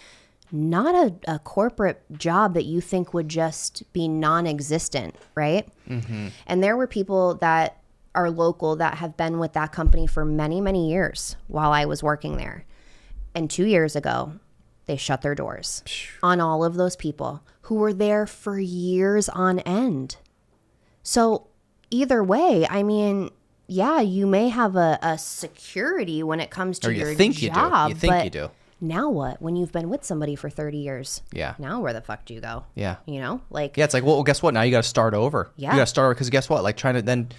Not a corporate job that you think would just be non-existent, right? Mm-hmm. And there were people that are local that have been with that company for many, many years while I was working there. And 2 years ago, they shut their doors on all of those people who were there for years on end. So either way, I mean, yeah, you may have a security when it comes to your job. You think you do. Now what? When you've been with somebody for 30 years. Yeah. Now where the fuck do you go? Yeah. You know, like. Yeah, it's like, well, guess what? Now you got to start over. Yeah. You got to start over because guess what? Like trying to then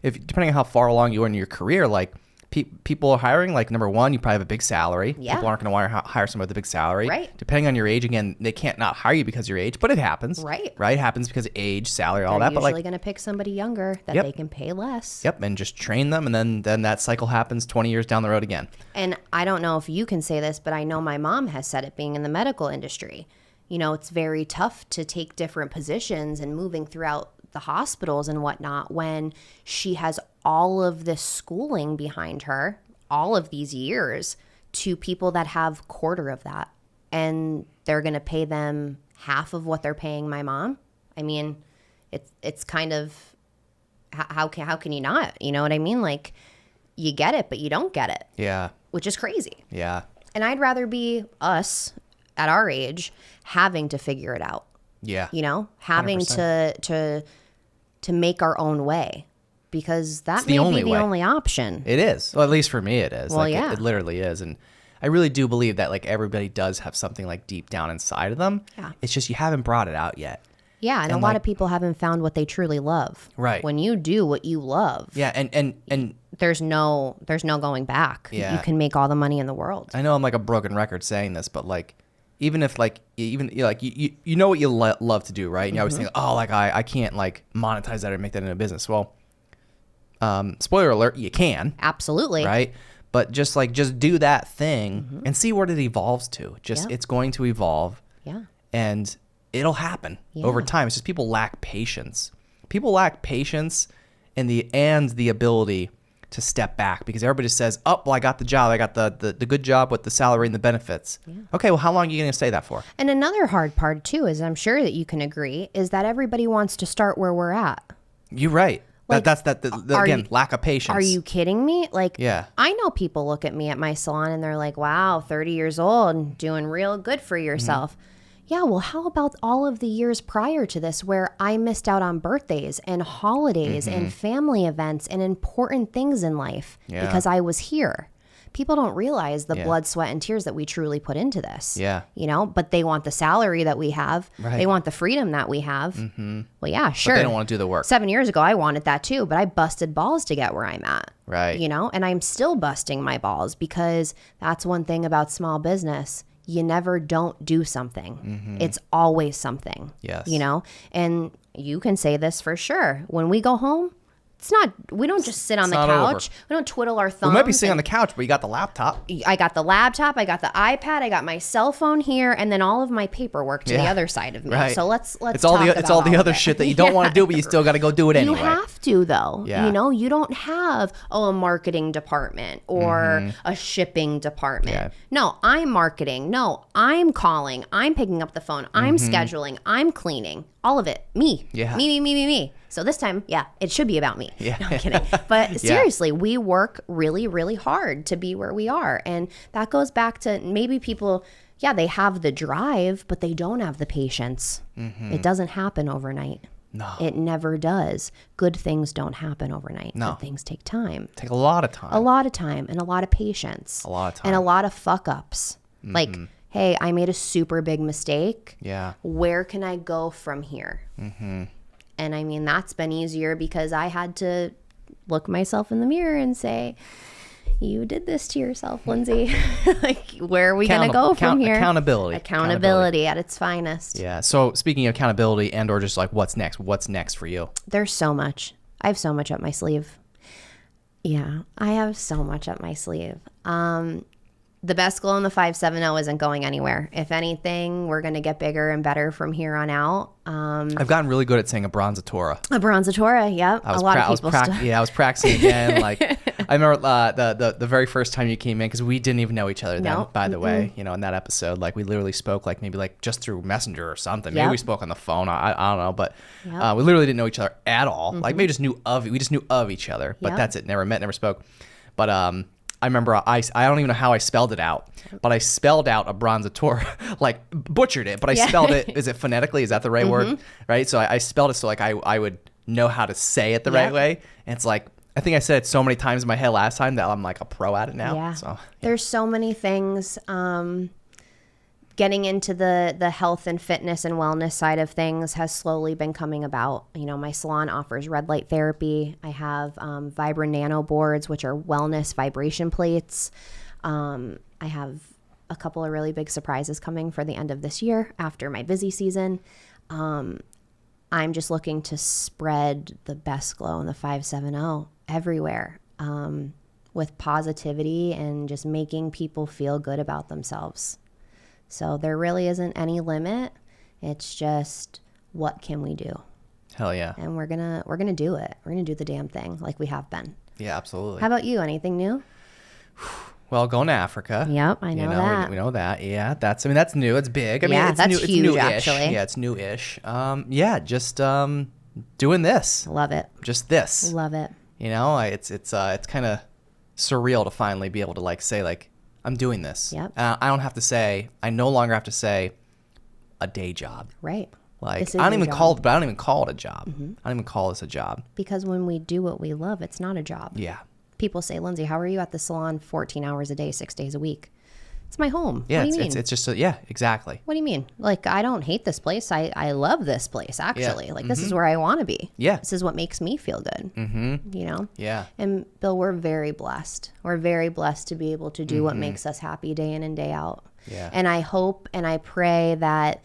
if depending on how far along you are in your career, like people are hiring. Like number one, you probably have a big salary. Yeah. People aren't going to hire someone with a big salary. Right. Depending on your age, again, they can't not hire you because of your age, but it happens. Right. Right. It happens because of age, salary, all They're that. But usually like going to pick somebody younger that they can pay less. Yep. And just train them, and then that cycle happens 20 years down the road again. And I don't know if you can say this, but I know my mom has said it being in the medical industry. you know, it's very tough to take different positions and moving throughout the hospitals and whatnot when she has all of this schooling behind her, all of these years, to people that have quarter of that. And they're going to pay them half of what they're paying my mom. I mean, it's kind of, how can you not? You know what I mean? Like, you get it, but you don't get it. Yeah. Which is crazy. Yeah. And I'd rather be us at our age having to figure it out. Yeah. You know, having 100%. to make our own way, because that It's may the only be the way. only option. It is. Well, at least for me, it is. Well, like, yeah. it literally is. And I really do believe that, like, everybody does have something, like, deep down inside of them. Yeah. It's just you haven't brought it out yet. Yeah, and a lot of people haven't found what they truly love. Right. When you do what you love, Yeah. And there's no going back. Yeah. You can make all the money in the world. I know I'm like a broken record saying this, but like, even if like, even like you know what you love to do, right? And you always think, oh, like I can't like monetize that or make that into a business. Well, spoiler alert, you can, Absolutely. right? But just do that thing and see what it evolves to. Just Yeah. it's going to evolve. Yeah. And it'll happen Yeah. over time. It's just people lack patience. People lack patience and the ability to step back, because everybody just says, oh, well, I got the job. I got the good job with the salary and the benefits. Okay, well, how long are you going to stay that for? And another hard part too is, I'm sure that you can agree, is that everybody wants to start where we're at. You're right. Like, That's are again, you- lack of patience. Are you kidding me? Like, Yeah. I know people look at me at my salon and they're like, wow, 30 years old, doing real good for yourself. Yeah, well, how about all of the years prior to this where I missed out on birthdays and holidays and family events and important things in life Yeah. because I was here? People don't realize the Yeah. blood, sweat, and tears that we truly put into this. Yeah. You know, but they want the salary that we have. Right. They want the freedom that we have. Well, yeah, sure. But they don't want to do the work. 7 years ago, I wanted that too, but I busted balls to get where I'm at. Right. You know, and I'm still busting my balls, because that's one thing about small business. You never don't do something. It's always something. Yes. You know, and you can say this for sure. When we go home, it's not, we don't just sit on the not couch. over. We don't twiddle our thumbs. We might be sitting on the couch, but you got the laptop. I got the laptop, I got the iPad, I got my cell phone here, and then all of my paperwork to the Yeah. other side of me. Right. So let's It's all talk the about other of it. shit that you don't want to do, but you still got to go do it anyway. You have to, though. Yeah. You know, you don't have a marketing department or a shipping department. Yeah. No, I'm marketing. No, I'm calling. I'm picking up the phone. I'm scheduling. I'm cleaning. All of it. Me. Yeah. Me. So this time, yeah, it should be about me. Yeah. No, I'm kidding. But seriously, we work really, really hard to be where we are. And that goes back to maybe people, yeah, they have the drive, but they don't have the patience. It doesn't happen overnight. No. It never does. Good things don't happen overnight. No. Good things take time. Take a lot of time. A lot of time and a lot of patience. A lot of time. And a lot of fuck ups. Like, hey, I made a super big mistake. Yeah. Where can I go from here? And I mean, that's been easier because I had to look myself in the mirror and say, you did this to yourself, Lindsay. Like, where are we going to go from here? Accountability. Accountability at its finest. Yeah. So speaking of accountability and or just like what's next for you? There's so much. I have so much up my sleeve. Yeah, I have so much up my sleeve. The best glow in the 570 isn't going anywhere. If anything, we're going to get bigger and better from here on out. I've gotten really good at saying a bronzatora. A bronzatora, yep. A lot of people still. Yeah, I was practicing again. Like I remember the very first time you came in, because we didn't even know each other then. No. By the way, you know, in that episode, like we literally spoke like maybe like just through Messenger or something. Maybe Yep. we spoke on the phone. I don't know, but Yep. we literally didn't know each other at all. Like maybe we just knew of each other, but Yep. that's it. Never met, never spoke. But I remember I don't even know how I spelled it out, but I spelled out a bronzatora, like butchered it, but I spelled it, is it phonetically? Is that the right word? Right? So I spelled it so like I would know how to say it the right Yep. way. And it's like, I think I said it so many times in my head last time that I'm like a pro at it now. Yeah. So There's so many things. Getting into the health and fitness and wellness side of things has slowly been coming about. You know, my salon offers red light therapy. I have Vibra Nano boards, which are wellness vibration plates. I have a couple of really big surprises coming for the end of this year after my busy season. I'm just looking to spread the best glow in the 570 everywhere, with positivity and just making people feel good about themselves. So there really isn't any limit. It's just, what can we do? Hell yeah. And we're gonna do it. We're gonna do the damn thing like we have been. Yeah, absolutely. How about you? Anything new? Well, going to Africa. Yep, I know that. We know that. Yeah, that's new. It's big. I mean, Yeah, it's that's new, huge, it's new-ish. actually. Yeah, it's new-ish. Yeah, just doing this. Love it. Just this. Love it. You know, it's kind of surreal to finally be able to like say like I'm doing this. Yep. I no longer have to say a day job. Right. Like This is I don't your even job. call it, but I don't even call it a job. I don't even call this a job. Because when we do what we love, it's not a job. Yeah. People say, Lindsay, how are you at the salon 14 hours a day, 6 days a week? It's my home. Yeah, What do you mean? it's just yeah, exactly. What do you mean? Like, I don't hate this place. I love this place, actually. Yeah. Like, this is where I want to be. Yeah. This is what makes me feel good. Mm-hmm. You know? Yeah. And Bill, we're very blessed. We're very blessed to be able to do what makes us happy day in and day out. Yeah. And I hope and I pray that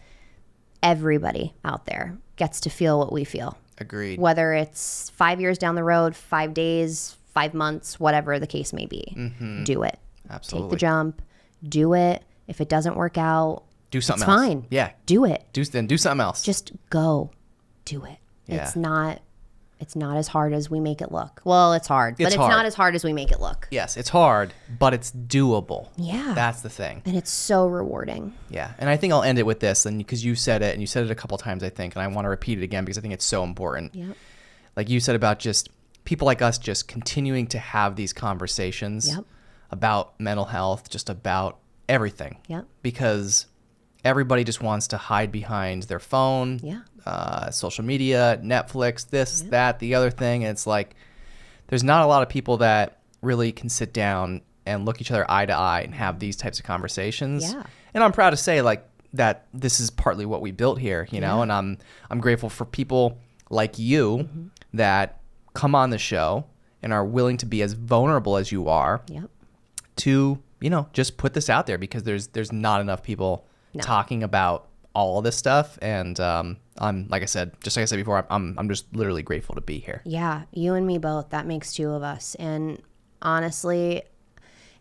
everybody out there gets to feel what we feel. Agreed. Whether it's 5 years down the road, 5 days, 5 months, whatever the case may be. Do it. Absolutely. Take the jump. Do it. If it doesn't work out, Do something it's else. fine. Yeah. Do it. Do something else. Just go. Do it. Yeah. It's not as hard as we make it look. Well, it's hard, but it's hard. not as hard as we make it look. Yes, it's hard, but it's doable. Yeah. That's the thing. And it's so rewarding. Yeah. And I think I'll end it with this, and because you said it, and you said it a couple times, I think, and I want to repeat it again because I think it's so important. Yep. Like you said about just people like us just continuing to have these conversations Yep. about mental health, just about everything. Yep. Because everybody just wants to hide behind their phone, Yeah. social media, Netflix, this, that, the other thing. And it's like, there's not a lot of people that really can sit down and look each other eye to eye and have these types of conversations. Yeah. And I'm proud to say like that this is partly what we built here, you know, and I'm grateful for people like you that come on the show and are willing to be as vulnerable as you are Yep. to, you know, just put this out there because there's not enough people talking about all of this stuff. And I'm like I said before, I'm just literally grateful to be here. Yeah, you and me both. That makes two of us. And honestly,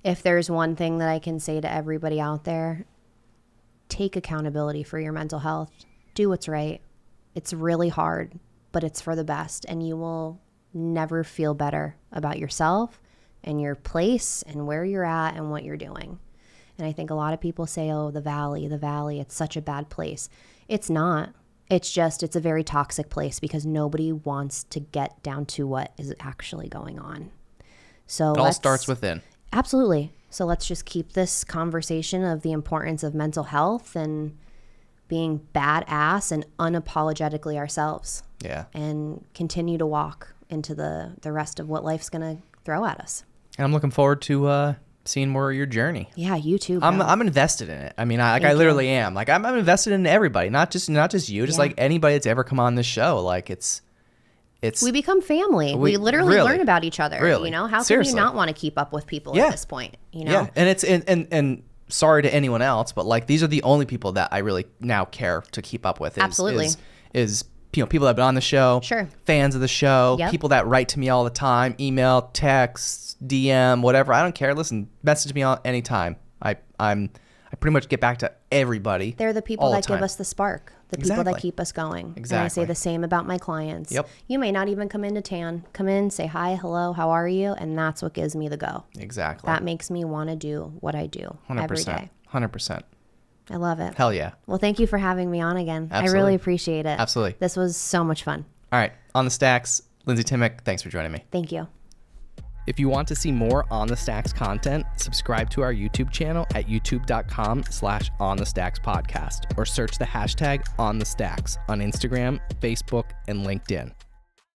if there's one thing that I can say to everybody out there, take accountability for your mental health. Do what's right. It's really hard, but it's for the best. And you will never feel better about yourself and your place and where you're at and what you're doing. And I think a lot of people say, oh, the valley, it's such a bad place. It's not. It's just, it's a very toxic place because nobody wants to get down to what is actually going on. So It all starts within. Absolutely. So let's just keep this conversation of the importance of mental health and being badass and unapologetically ourselves. Yeah. And continue to walk into the rest of what life's going to throw at us. And I'm looking forward to seeing more of your journey. Yeah, you too. I'm invested in it. I mean, I literally am. Like I'm invested in everybody, not just you, just like anybody that's ever come on this show. Like it's we become family. We literally really, learn about each other. really, You know, how seriously. can you not want to keep up with people at this point? You know, Yeah, and it's and sorry to anyone else, but like these are the only people that I really now care to keep up with. Absolutely. Is you know, people that have been on the show, Sure. fans of the show, Yep. people that write to me all the time, email, text, DM, whatever. I don't care. Listen, message me on anytime. I pretty much get back to everybody. they're the people all that give time. us the spark, the people that Exactly. keep us going. And I Exactly. say the same about my clients. Yep. You may not even come in to tan. Come in, say hi, hello, how are you? And that's what gives me the go. Exactly. That makes me want to do what I do every day. 100%. I love it. Hell yeah. Well, thank you for having me on again. I Absolutely. really appreciate it. Absolutely. This was so much fun. All right. On the Stacks, Lindsey Timek, thanks for joining me. Thank you. If you want to see more On The Stacks content, subscribe to our YouTube channel at youtube.com/onthestackspodcast or search the hashtag On The Stacks on Instagram, Facebook, and LinkedIn.